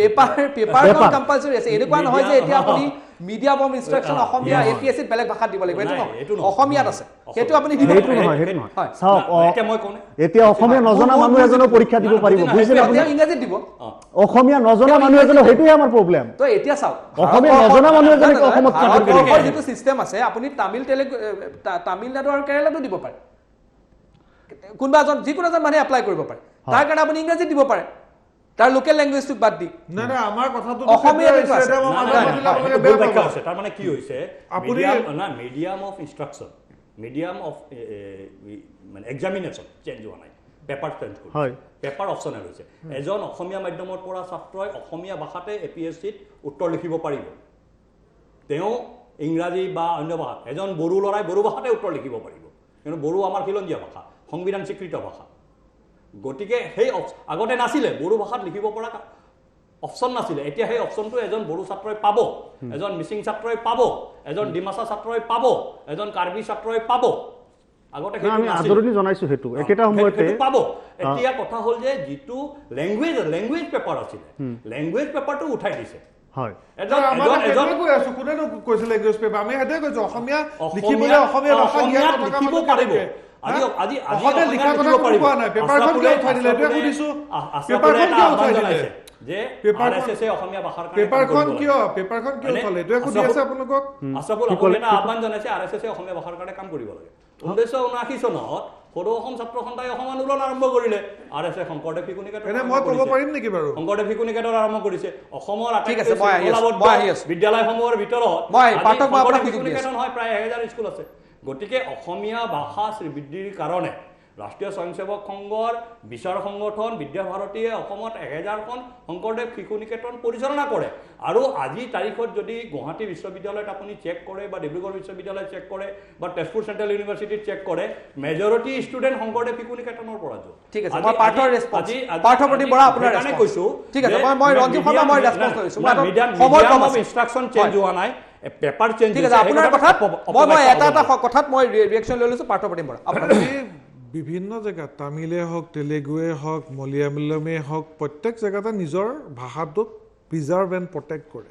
পেপাৰটো কম্পালসৰি আছে এনেকুৱা নহয় যে এতিয়া আপুনি medium of instruction Asomiya APSC ত বেলেগ ভাষাত দিব লাগিব এইটো নহয় অসমীয়াত আছে সেইটো আপুনি দিব সেইটো নহয় চাওক এতিয়া মই কোন এতিয়া অসমীয়া নজনা মানুহ এজনৰ পৰীক্ষা দিব পাৰিব বুজিছেনে আপুনি ইংৰাজীত দিব অসমীয়া নজনা মানুহ এজনৰ হেতুই আমাৰ প্ৰবলেম তো এতিয়া চাওক অসমীয়া নজনা মানুহ এজনক অসমত কৰিব যিটো সিস্টেম আছে আপুনি তামিলনাডু আৰু কেৰালাতো দিব পাৰে কোনবা এজন যিকোনো এজন মানুহে এপ্লাই কৰিব পাৰে তাৰ কাৰণে আপুনি ইংৰাজীত দিব পাৰে তাৰ লোকেল ল্যাঙ্গুৱেজটোক বাদ দি না না আমাৰ কথাটো অসমীয়া আছে তাৰ মানে কি হৈছে medium of instruction medium of মানে এক্সামিনেশন চেঞ্জ হোৱা নাই পেপাৰ চেঞ্জ হয় পেপাৰ অপচনেল হৈছে এজন অসমীয়া মাধ্যমৰ পৰা ছাত্ৰই অসমীয়া ভাষাতে APSC ত উত্তৰ লিখিব পাৰিব তেওঁ ইংৰাজী বা অন্য ভাষাত এজন বড়ো ল'ৰাই বড়ো ভাষাতে উত্তৰ লিখিব পাৰিব কিন্তু বড়ো আমাৰ খিলঞ্জীয়া ভাষা সংবিধান স্বীকৃত ভাষা গতিকে সেই আগতে নাছিলে বড়ো ভাষাত লিখিব পৰা অপশ্যন নাছিলে এতিয়া সেই অপশ্যনটো এজন বড়ো ছাত্ৰই পাব এজন মিচিং ছাত্ৰই পাব এজন ডিমাচা ছাত্ৰই পাব এজন কাৰ্বি ছাত্ৰই পাব আগতে আমি আদৰণি জনাইছো হেতু একেটা সময়তে পাব এতিয়া কথা হল যে যেটো ল্যাঙ্গুৱেজ পেপাৰ আছিল ল্যাঙ্গুৱেজ পেপাৰটো উঠাই দিছে হয় এজন কৈ আছো কোনে কৈছে ল্যাঙ্গুৱেজ পেপাৰ আমি হেতে কৈছো অসমীয়া লিখিবলৈ অসমীয়া ভাষা জ্ঞান লিখিব পাৰিব আজি অসমীয়া লিখা কথা কোৱা নাই পেপাৰখন কিয় উঠাই দিলে এটা সুধিছো পেপাৰখন কিয় উঠাই দিলে যে আৰএসএসে অসমীয়া ভাষাৰ কাৰণে পেপাৰখন কিয় চলে এটো সুধি আছে আপোনালোকক আছাপুল অসমীয়া আহ্বান জনাইছে আৰএসএসে অসমীয়া ভাষাৰ কাৰণে কাম কৰিব লাগে 1979 চনত সৰু অসম ছাত্ৰ সন্থাই অসম আন্দোলন আৰম্ভ কৰিলে আৰএসএ শংকৰদেৱ শিশু নিকেতন এনে মই ক'ব পাৰিম নেকি বাৰু শংকৰদেৱ শিশু নিকেতন আৰম্ভ কৰিছে অসমৰ ঠিক আছে মই আহি আছো বিদ্যালয়সমূহৰ ভিতৰত মই পাঠক মই আপোনাক শিশু নিকেতন হয় প্ৰায় 1000 স্কুল আছে গতিকে অসমীয়া ভাষা বৃদ্ধিৰ কাৰণে ৰাষ্ট্ৰীয় স্বয়ংসেৱক সংঘৰ বিচাৰ সংগঠন বিদ্যাভাৰতীয়ে অসমত 1000খন শংকৰদেৱ শিশু নিকেতন পৰিচালনা কৰে আৰু আজি তাৰিখত যদি গুৱাহাটী বিশ্ববিদ্যালয়ত আপুনি চেক কৰে বা ডিব্ৰুগড় বিশ্ববিদ্যালয় চেক কৰে বা তেজপুৰ চেণ্ট্ৰেল ইউনিভাৰ্চিটিত চেক কৰে মেজৰিটি ষ্টুডেণ্ট শংকৰদেৱ শিশু নিকেতনৰ পৰা যোগ ঠিক আছে মই পাঠৰ ৰেসপন্স পাঠপ্ৰতি বৰা আপোনাৰ ৰেসপন্স কৈছো ঠিক আছে মই ৰঞ্জিত শৰ্মা মই ৰেসপন্স কৰিছো সময় কম আছে ইনষ্ট্ৰাকচন চেঞ্জ হোৱা নাই পেপাৰ চেঞ্জ ঠিক আছে আপোনাৰ কথা মই এটা কথাত মই ৰিএকচন লৈ লৈছো পাঠপ্ৰতি বৰা আপোনাৰ বিভিন্ন জায়গাত তামিলে হওক তেলেগুৱে হওক মলয়ালমে হওক প্ৰত্যেক জায়গাতে নিজৰ ভাষাটোক প্ৰিজাৰ্ভ এণ্ড প্ৰটেক্ট কৰে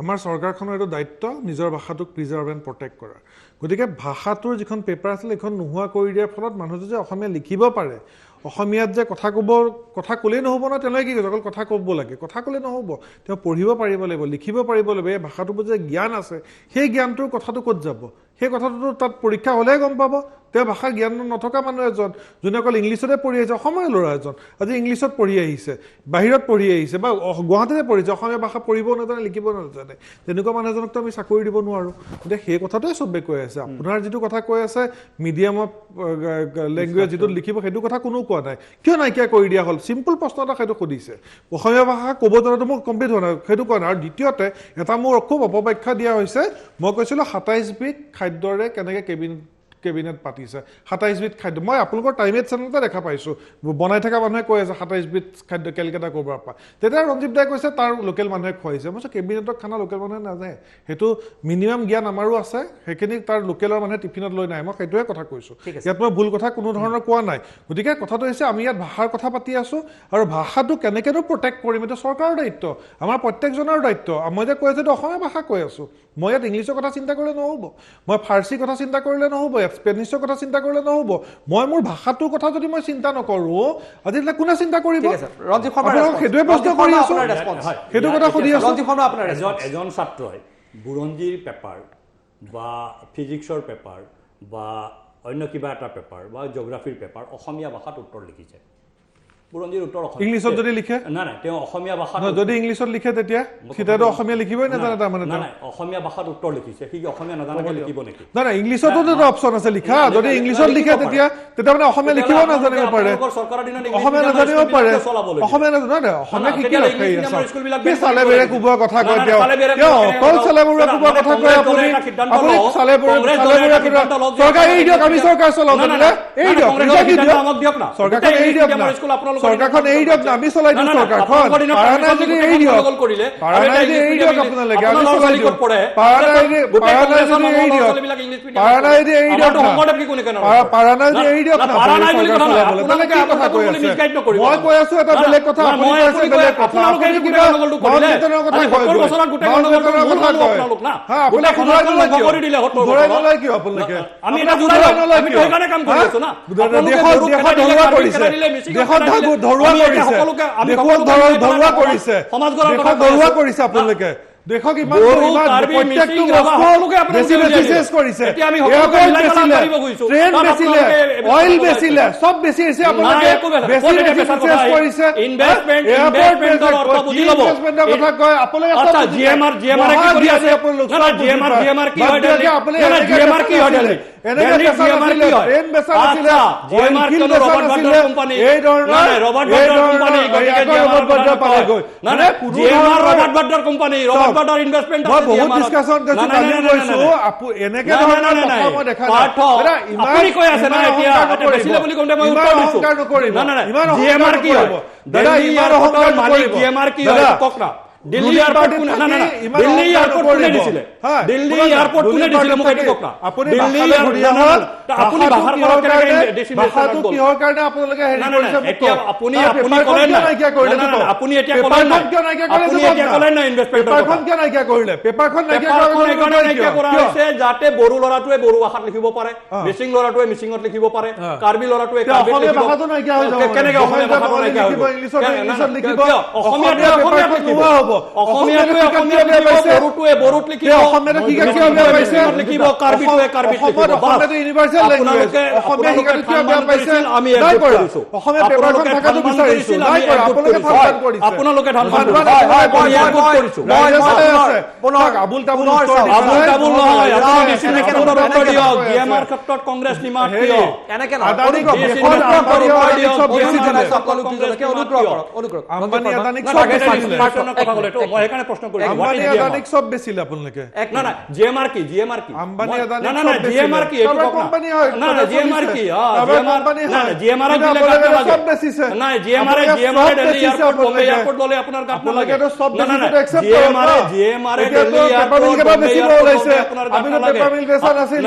আমাৰ চৰকাৰখনৰ এইটো দায়িত্ব নিজৰ ভাষাটোক প্ৰিজাৰ্ভ এণ্ড প্ৰটেক্ট কৰা গতিকে ভাষাটোৰ যিখন পেপাৰ আছিল এইখন নোহোৱা কৰি দিয়াৰ ফলত মানুহে যে অসমীয়া লিখিব পাৰে অসমীয়াত যে কথা ক'লেই নহ'ব ন তেনেকৈ কি কৈছে অকল কথা ক'ব লাগে কথা ক'লে নহ'ব তেওঁ পঢ়িব পাৰিব লাগিব লিখিব পাৰিব লাগিব এই ভাষাটোৰ যে জ্ঞান আছে সেই জ্ঞানটোৰ কথাটো ক'ত যাব সেই কথাটোতো তাত পৰীক্ষা হ'লেহে গম পাব তেওঁ ভাষাৰ জ্ঞান নথকা মানুহ এজন যোনে অকল ইংলিছতে পঢ়ি আহিছে অসমীয়া ল'ৰা এজন আজি ইংলিছত পঢ়ি আহিছে বাহিৰত পঢ়ি আহিছে বা গুৱাহাটীতে পঢ়িছে অসমীয়া ভাষা পঢ়িব নাজানে লিখিব নাজানে তেনেকুৱা মানুহ এজনকতো আমি চাকৰি দিব নোৱাৰোঁ গতিকে সেই কথাটোৱে চবেই কৈ আছে আপোনাৰ যিটো কথা কৈ আছে মিডিয়াম অফ লেংগুৱেজ যিটো লিখিব সেইটো কথা কোনো কোৱা নাই কিয় নাইকিয়া কৰি দিয়া হ'ল চিম্পল প্ৰশ্ন এটা সেইটো সুধিছে অসমীয়া ভাষা ক'ব জনাটো মোৰ কমপ্লিট হোৱা নাই সেইটো কোৱা নাই আৰু দ্বিতীয়তে এটা মোৰ খুব অপব্যাখ্যা দিয়া হৈছে মই কৈছিলোঁ 27 বিধ খাদ্যৰে কেনেকৈ কেবিনেট পাতিছে 27 বিধ খাদ্য মই আপোনালোকৰ টাইমেট চেনেলতে দেখা পাইছোঁ বনাই থকা মানুহে কৈ আছে 27 বিধ খাদ্য কেলকাতা ক'ৰবাৰ পৰা তেতিয়া ৰঞ্জিত দাই কৈছে তাৰ লোকেল মানুহে খুৱাইছে মই কৈছোঁ কেবিনেটৰ খানা লোকেল মানুহে নাজানে সেইটো মিনিমাম জ্ঞান আমাৰো আছে সেইখিনি তাৰ লোকেলৰ মানুহে টিফিনত লৈ নাই মই সেইটোৱে কথা কৈছোঁ ইয়াত মই ভুল কথা কোনো ধৰণৰ কোৱা নাই গতিকে কথাটো হৈছে আমি ইয়াত ভাষাৰ কথা পাতি আছোঁ আৰু ভাষাটো কেনেকৈনো প্ৰটেক্ট কৰিম এইটো চৰকাৰৰ দায়িত্ব আমাৰ প্ৰত্যেকজনৰ দায়িত্ব মই যে কৈ আছোঁ এইটো অসমীয়া ভাষা কৈ আছোঁ মই ইয়াত ইংলিছৰ কথা চিন্তা কৰিলে নহ'ব মই ফাৰ্চী কথা চিন্তা কৰিলে নহ'ব স্পেনিছৰ কথা চিন্তা কৰিলে নহ'ব মই মোৰ ভাষাটোৰ কথা যদি মই চিন্তা নকৰোঁ আজিলৈ কোনে চিন্তা কৰিব ৰঞ্জিত শৰ্মা সেইটোৱে প্ৰশ্ন কৰি আছোঁ সেইটো কথা সুধি আছোঁ ৰঞ্জিত শৰ্মা আপোনাৰ এজন ছাত্ৰই বুৰঞ্জীৰ পেপাৰ বা ফিজিক্সৰ পেপাৰ বা অন্য কিবা এটা পেপাৰ বা জিঅ'গ্ৰাফিৰ পেপাৰ অসমীয়া ভাষাত উত্তৰ লিখিছে বুৰঞ্জীৰ উত্তৰ ইংলিছত যদি লিখে নাই তেওঁ অসমীয়া ভাষাত যদি ইংলিছত লিখে তেতিয়া সিহঁতে অসমীয়া লিখিবই নাজানে তাৰমানে নাই অসমীয়া ভাষাত উত্তৰ লিখিছে সি অসমীয়া নাজানাকৈ লিখিব নেকি নাই ইংলিছতো এটা অপশ্যন আছে লিখা যদি ইংলিছত লিখে তেতিয়া মানে অসমীয়া লিখিব নাজানিব পাৰে অসমীয়া নাজানিব পাৰে অসমীয়া নাজানে অসমীয়া শিকি ৰাখে চালে বেৰে কোবোৱা কথা কয় তেওঁ অকল চালে বেৰে কোবোৱা কথা কয় আপুনি চালে বেৰে চৰকাৰ এৰি দিয়ক আমি চৰকাৰ চলাওঁ এৰি দিয়ক চৰকাৰখন এৰি দিয়ক চৰকাৰখন এৰি দিয়ক আমি চলাই দিওঁ চৰকাৰখন পাৰা নাই যদি এৰি দিয়ক পাৰা নাই যদি এৰি দিয়ক আপোনালোকে আমি চলাই দিওঁ পাৰা নাই যদি এৰি দিয়ক পাৰা নাই যদি এৰি দিয়ক পাৰা নাই যদি এৰি দিয়ক না চৰকাৰ চলাবলৈ তেনেকে কি কথা কৈ আছে মই কৈ আছো এটা বেলেগ কথা আপুনি কৈ আছে বেলেগ কথা আপুনি কিবা গণতন্ত্ৰৰ কথা কয় গণতন্ত্ৰৰ কথা কয় হা আপুনি ঘূৰাই নলয় কিয় আপোনালোকে দেশত ধৰুৱা কৰিছে আপোনালোকে দেখক ইমান প্ৰত্যেকটো বেছি চেছ কৰিছে ট্ৰেইন বেচিলে অইল বেচিলে চব বেছি হৈছে আপোনালোকে বেছি চেছ কৰিছে ইনভেষ্টমেণ্টৰ কথা কয় আপোনালোকে জিএমআৰ কি কৰি আছে আপোনালোকে কি হয় জিএমআৰ কি হয় ট্ৰেইন বেচা নাছিলে জিএমআৰ কি ৰবাৰ্ট বাড্ডাৰ কোম্পানী এই ধৰণৰ Robert Vadra company GMR Robert Vadra company বিগতৰ ইনভেষ্টমেণ্ট মই বহুত ডিসকাশন কৰিছো কালি কৈছো এনেকে ধৰণৰ কথা মই দেখা নাই আপুনি কৈ আছে না এতিয়া বেছিলে বুলি কওঁতে মই উত্তৰ দিছো ইমান জিএমআৰ কি হয় দাদা ইমান অহংকাৰ মালিক জিএমআৰ কি হয় ককনা দিল্লী এয়ারপোর্ট কোনে না না দিল্লী এয়ারপোর্ট কোনে দিছিলে দিল্লী এয়ারপোর্ট কোনে দিছিলে মোক এটো ককনা দিল্লী এয়ারপোর্ট আপুনি বাহাৰ কৰা কাৰণে ভাষাটো কিহৰ কাৰণে আপোনালোকে হেৰি কৰিছে এতিয়া আপুনি ক'লে না আপুনি এতিয়া ক'লে না আপুনি এতিয়া ক'লে না ইনভেষ্টমেন্ট পেপাৰখন কিয় নাইকিয়া কৰিলে পেপাৰখন নাইকিয়া কৰা হৈছে যাতে বড়ো ল'ৰাটোৱে বড়ো ভাষাত লিখিব পাৰে মিচিং ল'ৰাটোৱে মিচিঙত লিখিব পাৰে কাৰ্বি ল'ৰাটোৱে কাৰ্বিত লিখিব ভাষাটো নাইকিয়া হৈ যাব কেনেকৈ অসমীয়া ভাষাটো নাইকিয়া হ'ব ইংলিছত লিখিব অসমীয়াটোৱে লিখিব অসমীয়াটোৱে অসমীয়াত লিখিব বড়োটোৱে বড়োত লিখিব অসমীয়াটো কি কিয় বেয়া পাইছে লিখিব কাৰ্বিটোৱে কাৰ্বিত লিখিব অসমীয়াটো ইউনিভাৰ্সেল ল্যাঙ্গুৱেজ অসমীয়া শিকাটো কিয় বেয়া পাইছে আমি এগ্ৰি কৰিছো অসমীয়া পেপাৰখন থাকাটো বিচাৰিছো নাই কৰা আপোনালোকে ধন্যবাদ কৰিছে আবুল তাবুল নহয় আপুনি ডিসিনেক্টৰ উত্তৰ দিয়ক জিএমআৰ ক্ষেত্ৰত কংগ্ৰেছ নিমাত কিয় এনেকে আম্বানী আদানিক কথা ক'লে তো মই সেইকাৰণে প্ৰশ্ন কৰিছো আম্বানী আদানিক সব বেছিলে আপোনালোকে না না জিএমআৰ কি আম্বানী আদানিক না না জিএমআৰ কি এইটো কোম্পানী হয় না না জিএমআৰ কি কোম্পানী না জিএমআৰ দিলে গাত নালাগে সব বেচিছে না GMR Delhi airport Bombay airport ললে আপোনাৰ গাত নালাগে না না GMR Delhi airport Bombay airport আপোনাৰ গাত নালাগে পেপাৰ মিল বেচা নাছিল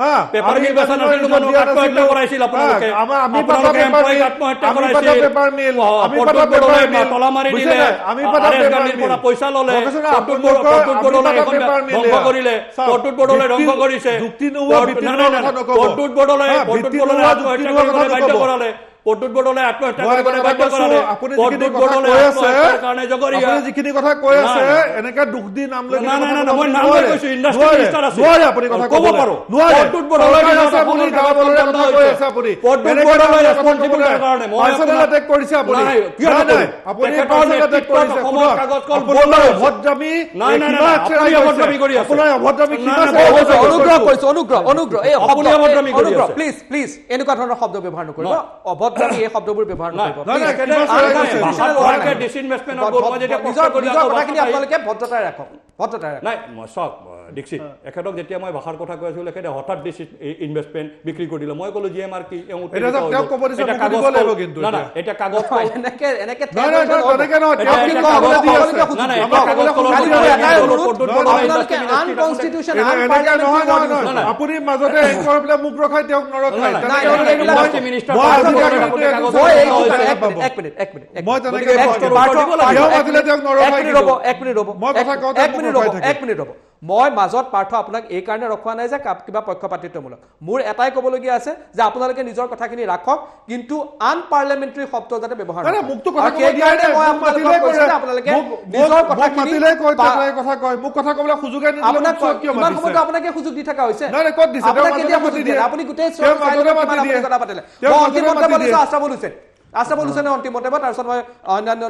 হ্যাঁ পেপাৰ মিল বেচা নাছিল মানুহ আত্মহত্যা কৰাইছিল আপোনালোকে আমি পাতা পেপাৰ মিল আত্মহত্যা কৰাইছিল পেপাৰ মিল আমি পাতা পট্টুত পেপাৰ বড়োলে মিল তলা মাৰি দিলে আমি পাতা পেপাৰ মিল পৰা পইচা ললে পট্টুত বড়োলে এখন ধ্বংস কৰিলে পট্টুত বড়োলে ধ্বংস কৰিছে যুক্তি নোহোৱা পট্টুত বড়োলে আত্মহত্যা কৰিবলৈ বাধ্য কৰালে পট্টুত বড়োলে আত্মহত্যা কৰিবলৈ বাধ্য কৰালে পট্টুত বড়োলে আত্মহত্যাৰ কাৰণে জগৰীয়া আপুনি যিখিনি কথা কৈ আছে এনেকা দুখ দি নাম লৈ না না না মই নাম লৈ কৈছো ইন্ডাষ্ট্ৰি মিনিষ্টাৰ আছে নোৱাৰে আপুনি কথা ক'ব পাৰো পট্টুত বড়োলে আছে আপুনি গাঁৱলৈ কথা কৈ আছে আপুনি পট্টুত বড়োলে ৰেসপন্সিবিলিটিৰ কাৰণে মই পাৰ্সোনেল এটেক কৰিছে আপুনি নাই কিয় নাই আপুনি পাৰ্সোনেল এটেক কৰিছে অসমৰ কাগজ কল আপোনাৰ অভদ্ৰামী নাই নাই আপুনি অভদ্ৰামী কৰি আছে আপোনাৰ অভদ্ৰামী কি আছে অনুগ্ৰহ কৰিছো অনুগ্ৰহ এই আপুনি অভদ্ৰামী কৰি আছে প্লিজ এনেকুৱা ধৰণৰ শব্দ ব্যৱহাৰ নকৰিব অভদ্ৰামী এই শব্দবোৰ ব্যৱহাৰ নকৰিব আপোনালোকে ভদ্ৰতাই ৰাখক নাই মই চাওক দীক্ষিত এখেতক যেতিয়া মই ভাষাৰ কথা কৈ আছিলো এখেতে হঠাৎ বেছি ইনভেষ্টমেণ্ট বিক্ৰী কৰি দিলে মই ক'লো জিএমআৰ কি এতিয়া কাগজ আপুনি মাজতে মুখ ৰখাই তেওঁক নৰখাই মই মাজত পাৰ্থ আপোনাক এই কাৰণে ৰখোৱা নাই যে কিবা পক্ষপাতিত্বমূলক মোৰ এটাই ক'বলগীয়া আছে যে আপোনালোকে নিজৰ কথাখিনি ৰাখক কিন্তু আন পাৰ্লামেণ্টাৰী শব্দ যাতে ব্যৱহাৰ নকৰে মুক্ত কথা কৈ দিয়া নাই মই আপোনালোকক কৈছো আপোনালোকে নিজৰ কথাখিনি কথা কয় মোক কথা ক'বলৈ সুযোগ নিদিলে আপোনাক কিমান সময়ত আপোনাকে সুযোগ দি থকা হৈছে নাই ক'ত দিছে আপোনাক কেতিয়া সুযোগ দিয়ে আপুনি গোটেই কথা পাতিলে মই অন্তিমতে বলিছো আশৰাফুল হুছেইনে অন্তিমতে তাৰপিছত মই অন্যান্য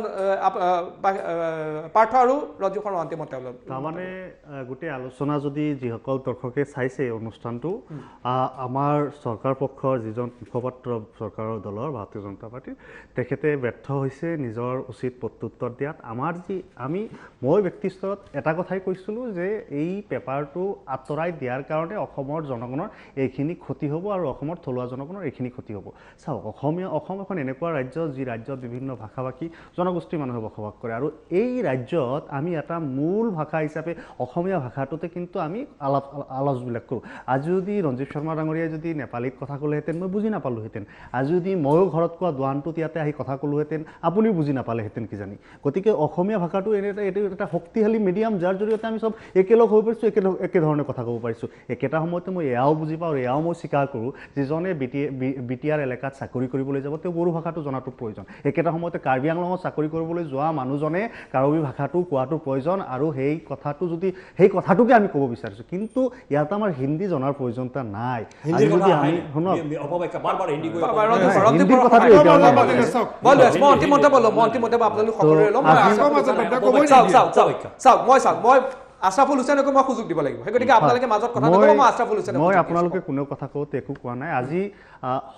পাৰ্থ আৰু ৰঞ্জু শৰ্মা অন্তিমতে তাৰমানে গোটেই আলোচনা যদি যিসকল দৰ্শকে চাইছে এই অনুষ্ঠানটো আমাৰ চৰকাৰ পক্ষৰ যিজন মুখপাত্ৰ চৰকাৰৰ দলৰ ভাৰতীয় জনতা পাৰ্টীৰ তেখেতে ব্যৰ্থ হৈছে নিজৰ উচিত প্ৰত্যুত্তৰ দিয়াত মই ব্যক্তি স্তৰত এটা কথাই কৈছিলোঁ যে এই পেপাৰটো আঁতৰাই দিয়াৰ কাৰণে অসমৰ জনগণৰ এইখিনি ক্ষতি হ'ব আৰু অসমৰ থলুৱা জনগণৰ এইখিনি ক্ষতি হ'ব চাওক অসম এখন এনেকুৱা ৰাজ্য যি ৰাজ্যত বিভিন্ন ভাষা ভাষী জনগোষ্ঠীৰ মানুহে বসবাস কৰে আৰু এই ৰাজ্যত আমি এটা মূল ভাষা হিচাপে অসমীয়া ভাষাটোতে কিন্তু আমি আলোচবিলাক কৰোঁ আজি যদি ৰঞ্জিত শৰ্মা ডাঙৰীয়াই যদি নেপালীত কথা ক'লেহেঁতেন মই বুজি নাপালোহেঁতেন আজি যদি ময়ো ঘৰত কোৱা দোৱানটোত ইয়াতে আহি কথা ক'লোহেঁতেন আপুনিও বুজি নাপালেহেঁতেন কিজানি গতিকে অসমীয়া ভাষাটো এইটো এটা শক্তিশালী মিডিয়াম যাৰ জৰিয়তে আমি চব একেলগ হৈ পৰিছোঁ একেধৰণে কথা ক'ব পাৰিছোঁ একেটা সময়তে মই এয়াও বুজি পাওঁ এয়াও মই স্বীকাৰ কৰোঁ যিজনে বিটিআৰ এলেকাত চাকৰি কৰিবলৈ যাব তেওঁ বড়ো ভাষাটো জনাটো প্ৰয়োজন একেটা সময়তে কাৰ্বি আংলঙত চাকৰি কৰিবলৈ যোৱা মানুহজনে কাৰ্বি ভাষাটো কোৱাটো প্ৰয়োজন আৰু সেই কথাটোকে আমি ক'ব বিচাৰিছোঁ কিন্তু ইয়াত আমাৰ হিন্দী জনাৰ প্ৰয়োজনতা নাই মই আশৰাফুল হুছেইনকো মই সুযোগ দিব লাগিব সেই গতিকে আপোনালোকে মাজত কথা নকব মই আশৰাফুল হুছেইন মই আপোনালোকে কোনেও কথা কওঁতে একো কোৱা নাই আজি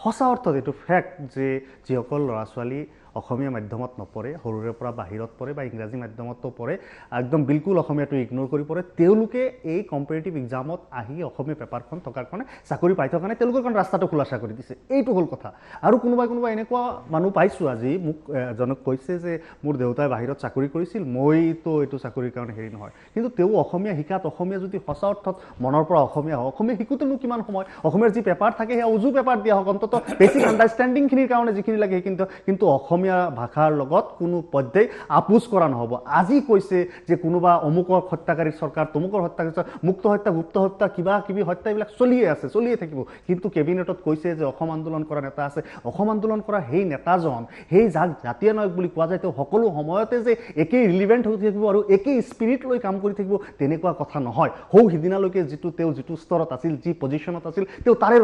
সঁচা অৰ্থত এইটো ফেক্ট যে যিসকল ল'ৰা ছোৱালী অসমীয়া মাধ্যমত নপঢ়ে, সৰুৰে পৰা বাহিৰত পঢ়ে বা ইংৰাজী মাধ্যমতো পঢ়ে, একদম বিলকুল অসমীয়াটো ইগনোৰ কৰি পঢ়ে, তেওঁলোকে এই কম্পেৰিটিভ এক্সামত আহি অসমীয়া পেপাৰখন থকাৰ কাৰণে চাকৰি পাই থকা কাৰণে তেওঁলোকৰ কাৰণে ৰাস্তাটো খোলাচা কৰি দিছে। এইটো হ'ল কথা। আৰু কোনোবাই এনেকুৱা মানুহ পাইছোঁ, আজি মোক এজনক কৈছে যে মোৰ দেউতাই বাহিৰত চাকৰি কৰিছিল, মইতো এইটো চাকৰিৰ কাৰণে হেৰি নহয়, কিন্তু তেওঁ অসমীয়া শিকাত, অসমীয়া যদি সঁচা অৰ্থত মনৰ পৰা অসমীয়া হয়, অসমীয়া শিকোঁতেনো কিমান সময়, অসমীয়াৰ যি পেপাৰ থাকে সেয়া উজু পেপাৰ দিয়া হওক, অন্ততঃ বেছিক আণ্ডাৰষ্টেণ্ডিংখিনিৰ কাৰণে যিখিনি লাগে সেইখিনি, কিন্তু অসমীয়া ভাষাৰ লগত কোনো পধ্যেই আপোচ কৰা নহ'ব। আজি কৈছে যে কোনোবা অমুকৰ হত্যাকাৰী চৰকাৰ, তমুকৰ হত্যাকাৰী চৰকাৰ, মুক্ত হত্যা, গুপ্ত হত্যা, কিবা কিবি হত্যা, এইবিলাক চলিয়ে আছে, চলিয়ে থাকিব। কিন্তু কেবিনেটত কৈছে যে অসম আন্দোলন কৰা নেতা আছে, অসম আন্দোলন কৰা সেই নেতাজন, সেই যাক জাতীয় নায়ক বুলি কোৱা যায়, তেওঁ সকলো সময়তে যে একেই ৰিলিভেণ্ট হৈ থাকিব আৰু একেই স্পিৰিট লৈ কাম কৰি থাকিব, তেনেকুৱা কথা নহয়। সিদিনালৈকে তেওঁ যিটো স্তৰত আছিল, যি পজিশ্যনত আছিল, তেওঁ তাৰে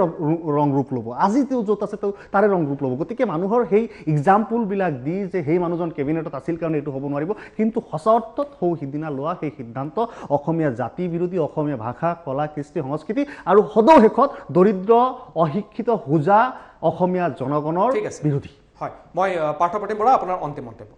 ৰং ৰূপ ল'ব। আজি তেওঁ য'ত আছে তেওঁ তাৰে ৰং ৰূপ ল'ব। গতিকে মানুহৰ সেই এক্সাম্পলবিলাক দি যে সেই মানুহজন কেবিনেটত আছিল কাৰণে এইটো হ'ব নোৱাৰিব, কিন্তু সঁচা অৰ্থত সিদিনা লোৱা সেই সিদ্ধান্ত অসমীয়া জাতি বিৰোধী, অসমীয়া ভাষা, কলা, কৃষ্টি, সংস্কৃতি আৰু সদৌ শেষত দৰিদ্ৰ, অশিক্ষিত, হোজা অসমীয়া জনগণৰ বিৰোধী। হয়, মই পাৰ্থ প্ৰতিম বৰা, আপোনাৰ অন্তিম মন্তব্য।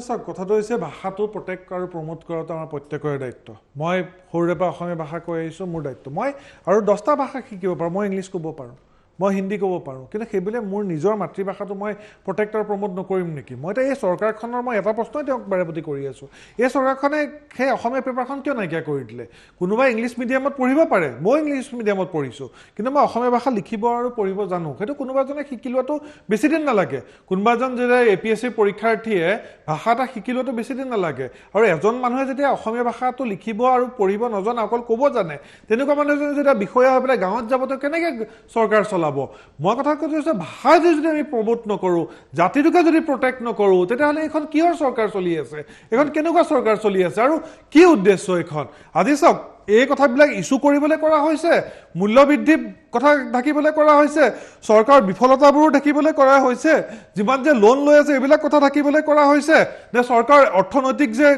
চাওক, কথাটো হৈছে ভাষাটো প্ৰটেক্ট আৰু প্ৰমোট কৰাটো আমাৰ প্ৰত্যেকৰে দায়িত্ব। মই সৰুৰে পৰা অসমীয়া ভাষা কৈ আহিছোঁ, মোৰ দায়িত্ব। মই আৰু 10টা ভাষা শিকিব পাৰোঁ, মই ইংলিছ ক'ব পাৰোঁ, মই হিন্দী ক'ব পাৰোঁ, কিন্তু সেইবুলি মোৰ নিজৰ মাতৃভাষাটো মই প্ৰটেক্ট আৰু প্ৰমোট নকৰিম নেকি? মই এতিয়া এই চৰকাৰখনৰ মই এটা প্ৰশ্নই তেওঁক বাৰেপতি কৰি আছোঁ, এই চৰকাৰখনে সেই অসমীয়া পেপাৰখন কিয় নাইকিয়া কৰি দিলে? কোনোবাই ইংলিছ মিডিয়ামত পঢ়িব পাৰে, মই ইংলিছ মিডিয়ামত পঢ়িছোঁ, কিন্তু মই অসমীয়া ভাষা লিখিব আৰু পঢ়িব জানো। সেইটো কোনোবা এজনে শিকি লোৱাটো বেছি দিন নালাগে। কোনোবা এজন যেতিয়া APSC পৰীক্ষাৰ্থীয়ে ভাষা এটা শিকি লোৱাটো বেছি দিন নালাগে। আৰু এজন মানুহে যেতিয়া অসমীয়া ভাষাটো লিখিব আৰু পঢ়িব নজনা, অকল ক'ব জানে, তেনেকুৱা মানুহ এজনে যেতিয়া বিষয়া হৈ পেলাই গাঁৱত যাব, তেওঁ কেনেকৈ চৰকাৰ চলাব? মই কথা কৈছোঁ, ভাষা যদি আমি প্ৰমোট নকৰোঁ, জাতিটোকে যদি প্ৰটেক্ট নকৰোঁ, তেতিয়াহ'লে এইখন কিহৰ চৰকাৰ চলি আছে? এইখন কেনেকুৱা চৰকাৰ চলি আছে আৰু কি উদ্দেশ্য এইখন? আজি চাওক, এই কথাবিলাক ইছ্যু কৰিবলৈ কৰা হৈছে, মূল্যবৃদ্ধিৰ কথা ঢাকিবলৈ কৰা হৈছে, চৰকাৰৰ বিফলতাবোৰো ঢাকিবলৈ কৰা হৈছে, যিমান যে লোন লৈ আছে এইবিলাক কথা ঢাকিবলৈ কৰা হৈছে, নে চৰকাৰ অৰ্থনৈতিক যে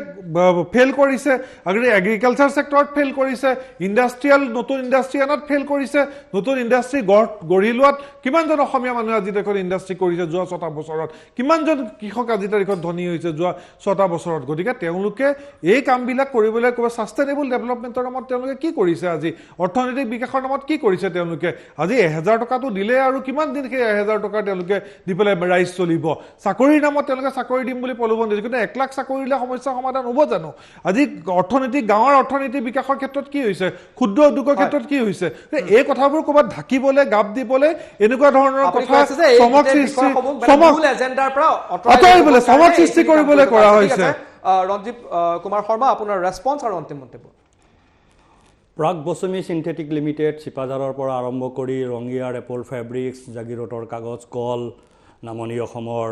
ফেইল কৰিছে, এগ্ৰিকালচাৰ ছেক্টৰত ফেইল কৰিছে, নতুন ইণ্ডাষ্ট্ৰি আনাত ফেইল কৰিছে, নতুন ইণ্ডাষ্ট্ৰি গঢ়ি লোৱাত কিমানজন অসমীয়া মানুহে আজি দেশত ইণ্ডাষ্ট্ৰি কৰিছে যোৱা 6টা বছৰত, কিমানজন কৃষক আজি তাৰিখত ধনী হৈছে যোৱা 6টা বছৰত। গতিকে তেওঁলোকে এই কামবিলাক কৰিবলৈ ক'ব, ছাষ্টেইনেবল ডেভেলপমেণ্টৰ নামত তেওঁলোকে কি কৰিছে? আজি অৰ্থনৈতিক বিকাশৰ নামত কি কৰিছে তেওঁলোকে? আজি 1000 টকাটো দিলে আৰু কিমান দিন সেই 1000 টকা তেওঁলোকে দি পেলাই ৰাইজ চলিব? চাকৰিৰ নামত তেওঁলোকে চাকৰি দিম বুলি প্ৰলোভন দিছে, কিন্তু 1 লাখ চাকৰি দিলে সমস্যা সমাধান হ'ব জানো? আজি গাঁৱৰ অৰ্থনীতি বিকাশৰ ক্ষেত্ৰত কি হৈছে? ক্ষুদ্ৰ উদ্যোগৰ ক্ষেত্ৰত কি হৈছে? এই কথাবোৰ ক'ৰবাত ঢাকিবলৈ, গাপ দিবলৈ এনেকুৱা ধৰণৰ কথা চমক সৃষ্টি কৰিবলৈ কৰা হৈছে। ৰঞ্জিত কুমাৰ শৰ্মা, আপোনাৰ ৰেছপন্স আৰু অন্তিম মন্তব্য। প্ৰাগ বছমি চিন্থেটিক লিমিটেড, চিপাঝাৰৰ পৰা আৰম্ভ কৰি ৰঙিয়াৰ এপল ফেব্ৰিক্স, জাগিৰোডৰ কাগজ কল, নামনি অসমৰ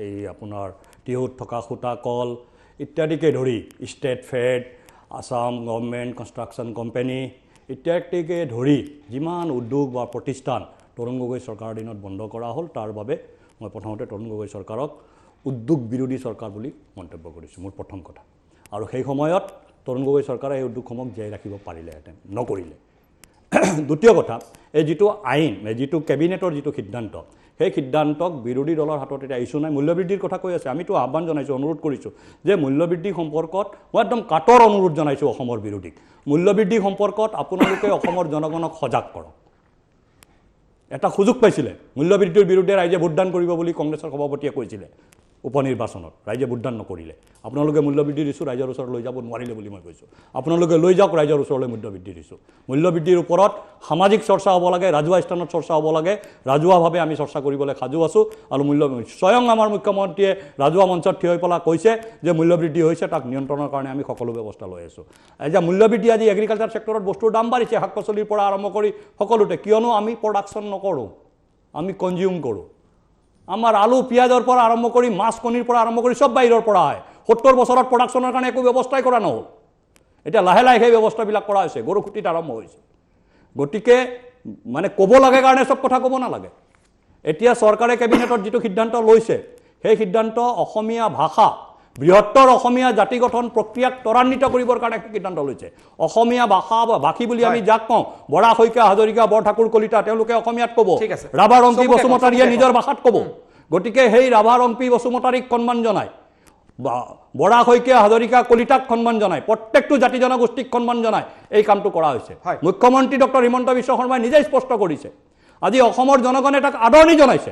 এই আপোনাৰ টিহুত থকা সূতা কল ইত্যাদিকে ধৰি state fed, Assam government construction company ইত্যাদিকে ধৰি যিমান উদ্যোগ বা প্ৰতিষ্ঠান তৰুণ গগৈ চৰকাৰৰ দিনত বন্ধ কৰা হ'ল, তাৰ বাবে মই প্ৰথমতে তৰুণ গগৈ চৰকাৰক উদ্যোগ বিৰোধী চৰকাৰ বুলি মন্তব্য কৰিছোঁ, মোৰ প্ৰথম কথা। আৰু সেই সময়ত তৰুণ গগৈ চৰকাৰে এই উদ্যোগসমূহক জীয়াই ৰাখিব পাৰিলেহেঁতেন, নকৰিলে। দ্বিতীয় কথা, এই যিটো আইন, যিটো কেবিনেটৰ যিটো সিদ্ধান্ত, সেই সিদ্ধান্তক বিৰোধী দলৰ হাতত এতিয়া ইছ্যু নাই। মূল্যবৃদ্ধিৰ কথা কৈ আছে, আমিতো আহ্বান জনাইছোঁ, অনুৰোধ কৰিছোঁ যে মূল্যবৃদ্ধি সম্পৰ্কত মই একদম কাটৰ অনুৰোধ জনাইছোঁ অসমৰ বিৰোধীক, মূল্যবৃদ্ধি সম্পৰ্কত আপোনালোকে অসমৰ জনগণক সজাগ কৰক। এটা সুযোগ পাইছিলে, মূল্যবৃদ্ধিৰ বিৰুদ্ধে ৰাইজে ভোটদান কৰিব বুলি কংগ্ৰেছৰ সভাপতিয়ে কৈছিলে উপনিৰ্বাচনত, ৰাইজে ভোটদান নকৰিলে। আপোনালোকে মূল্যবৃদ্ধি দিছোঁ, ৰাইজৰ ওচৰত লৈ যাব নোৱাৰিলে বুলি মই কৈছোঁ। আপোনালোকে লৈ যাওক ৰাইজৰ ওচৰলৈ মূল্যবৃদ্ধি দিছোঁ। মূল্যবৃদ্ধিৰ ওপৰত সামাজিক চৰ্চা হ'ব লাগে, ৰাজহুৱা স্থানত চৰ্চা হ'ব লাগে, ৰাজহুৱাভাৱে আমি চৰ্চা কৰিবলৈ সাজু আছোঁ। আৰু স্বয়ং আমাৰ মুখ্যমন্ত্ৰীয়ে ৰাজহুৱা মঞ্চত থিয় হৈ পেলাই কৈছে যে মূল্যবৃদ্ধি হৈছে, তাক নিয়ন্ত্ৰণৰ কাৰণে আমি সকলো ব্যৱস্থা লৈ আছোঁ। এতিয়া মূল্যবৃদ্ধি আজি এগ্ৰিকালচাৰ ছেক্টৰত বস্তুৰ দাম বাঢ়িছে, শাক পাচলিৰ পৰা আৰম্ভ কৰি সকলোতে, কিয়নো আমি প্ৰডাকশ্যন নকৰোঁ, আমি কনজিউম কৰোঁ। আমাৰ আলু পিঁয়াজৰ পৰা আৰম্ভ কৰি মাছ কণীৰ পৰা আৰম্ভ কৰি চব বাহিৰৰ পৰা আহে। 70 বছৰত প্ৰডাকশ্যনৰ কাৰণে একো ব্যৱস্থাই কৰা নহ'ল, এতিয়া লাহে লাহে সেই ব্যৱস্থাবিলাক কৰা হৈছে, গৰু খুঁটিত আৰম্ভ হৈছে। গতিকে মানে ক'ব লাগে কাৰণে চব কথা ক'ব নালাগে। এতিয়া চৰকাৰে কেবিনেটত যিটো সিদ্ধান্ত লৈছে, সেই সিদ্ধান্ত অসমীয়া ভাষা, বৃহত্তৰ অসমীয়া জাতি গঠন প্ৰক্ৰিয়াক ত্বৰান্বিত কৰিবৰ কাৰণে সিদ্ধান্ত লৈছে। অসমীয়া ভাষী বুলি আমি যাক কওঁ, বৰা শইকীয়া, হাজৰিকা, বৰঠাকুৰ, কলিতা, তেওঁলোকে অসমীয়াত ক'ব, ৰাভা ৰংকি বসুমতাৰীয়ে নিজৰ ভাষাত ক'ব। গতিকে সেই ৰাভা ৰম্পী বসুমতাৰীক সন্মান জনায়, বৰা শইকীয়া হাজৰিকা কলিতাক সন্মান জনায়, প্ৰত্যেকটো জাতি জনগোষ্ঠীক সন্মান জনায় এই কামটো কৰা হৈছে। মুখ্যমন্ত্ৰী ডক্টৰ হিমন্ত বিশ্ব শৰ্মাই নিজেই স্পষ্ট কৰিছে, আজি অসমৰ জনগণে তাক আদৰণি জনাইছে।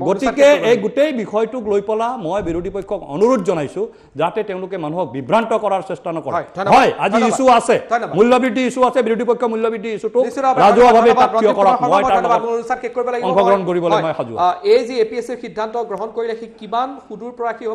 গতিকে এই গোটেই বিষয়টোক লৈ পেলা মই বিৰোধী পক্ষক অনুৰোধ জনাইছোঁ যাতে তেওঁলোকে মানুহক বিভ্ৰান্ত কৰাৰ চেষ্টা নকৰে। হয়, আজি ইছ্যু আছে, মূল্যবৃদ্ধি ইছ্যু আছে, বিৰোধী পক্ষ মূল্যবৃদ্ধি ইছ্যুটো ৰাজহুৱাভাৱে তাক থিয় কৰক, মই তাৰ অংশগ্ৰহণ কৰিবলৈ মই সাজু। এই যি APSCৰ সিদ্ধান্ত গ্ৰহণ কৰিলে সি কিমান সুদূৰ পৰা কি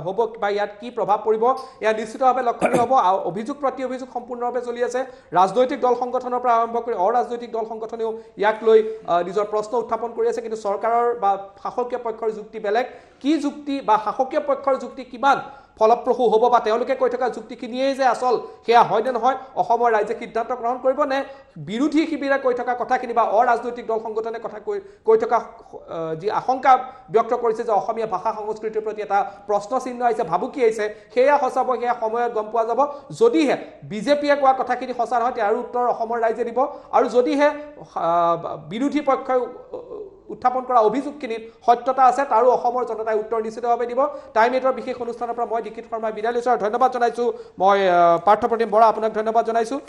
হ'ব বা ইয়াত কি প্ৰভাৱ পৰিব এয়া নিশ্চিতভাৱে লক্ষণীয় হ'ব। অভিযোগ প্ৰতি অভিযোগ সম্পূৰ্ণভাৱে চলি আছে, ৰাজনৈতিক দল সংগঠনৰ পৰা আৰম্ভ কৰি অৰাজনৈতিক দল সংগঠনেও ইয়াক লৈ নিজৰ প্ৰশ্ন উত্থাপন কৰি আছে। কিন্তু চৰকাৰৰ বা শাসকীয় পক্ষৰ যুক্তি বেলেগ, কি যুক্তি বা শাসকীয় পক্ষৰ যুক্তি কিমান ফলপ্ৰসূ হ'ব বা তেওঁলোকে কৈ থকা যুক্তিখিনিয়েই যে আচল সেয়া হয় নে নহয়, অসমৰ ৰাইজে সিদ্ধান্ত গ্ৰহণ কৰিব নে বিৰোধী শিবিৰে কৈ থকা কথাখিনি বা অৰাজনৈতিক দল সংগঠনে কথা কৈ থকা যি আশংকা ব্যক্ত কৰিছে যে অসমীয়া ভাষা সংস্কৃতিৰ প্ৰতি এটা প্ৰশ্ন চিহ্ন আহিছে, ভাবুকি আহিছে, সেয়া সঁচাব, সেয়া সময়ত গম পোৱা যাব। যদিহে বিজেপিয়ে কোৱা কথাখিনি সঁচা নহয় তাৰ উত্তৰ অসমৰ ৰাইজে দিব, আৰু যদিহে বিৰোধী পক্ষই উত্থাপন কৰা অভিযোগখিনিত সত্যতা আছে তাৰো অসমৰ জনতাই উত্তৰ নিশ্চিতভাৱে দিব। টাইম 8ৰ বিশেষ অনুষ্ঠানৰ পৰা মই দীক্ষিত শৰ্মাই বিদায় লৈছোঁ আৰু ধন্যবাদ জনাইছোঁ মই পাৰ্থপ্ৰতিম বৰা, আপোনাক ধন্যবাদ জনাইছোঁ,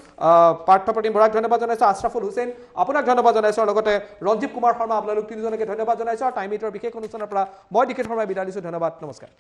পাৰ্থপ্ৰতিম বৰাক ধন্যবাদ জনাইছোঁ, আশৰাফুল হুছেইন আপোনাক ধন্যবাদ জনাইছোঁ, আৰু লগতে ৰঞ্জীৱ কুমাৰ শৰ্মা আপোনালোক তিনিজনকে ধন্যবাদ জনাইছোঁ। আৰু টাইম 8ৰ বিশেষ অনুষ্ঠানৰ পৰা মই দীক্ষিত শৰ্মাই বিদায় লৈছোঁ। ধন্যবাদ, নমস্কাৰ।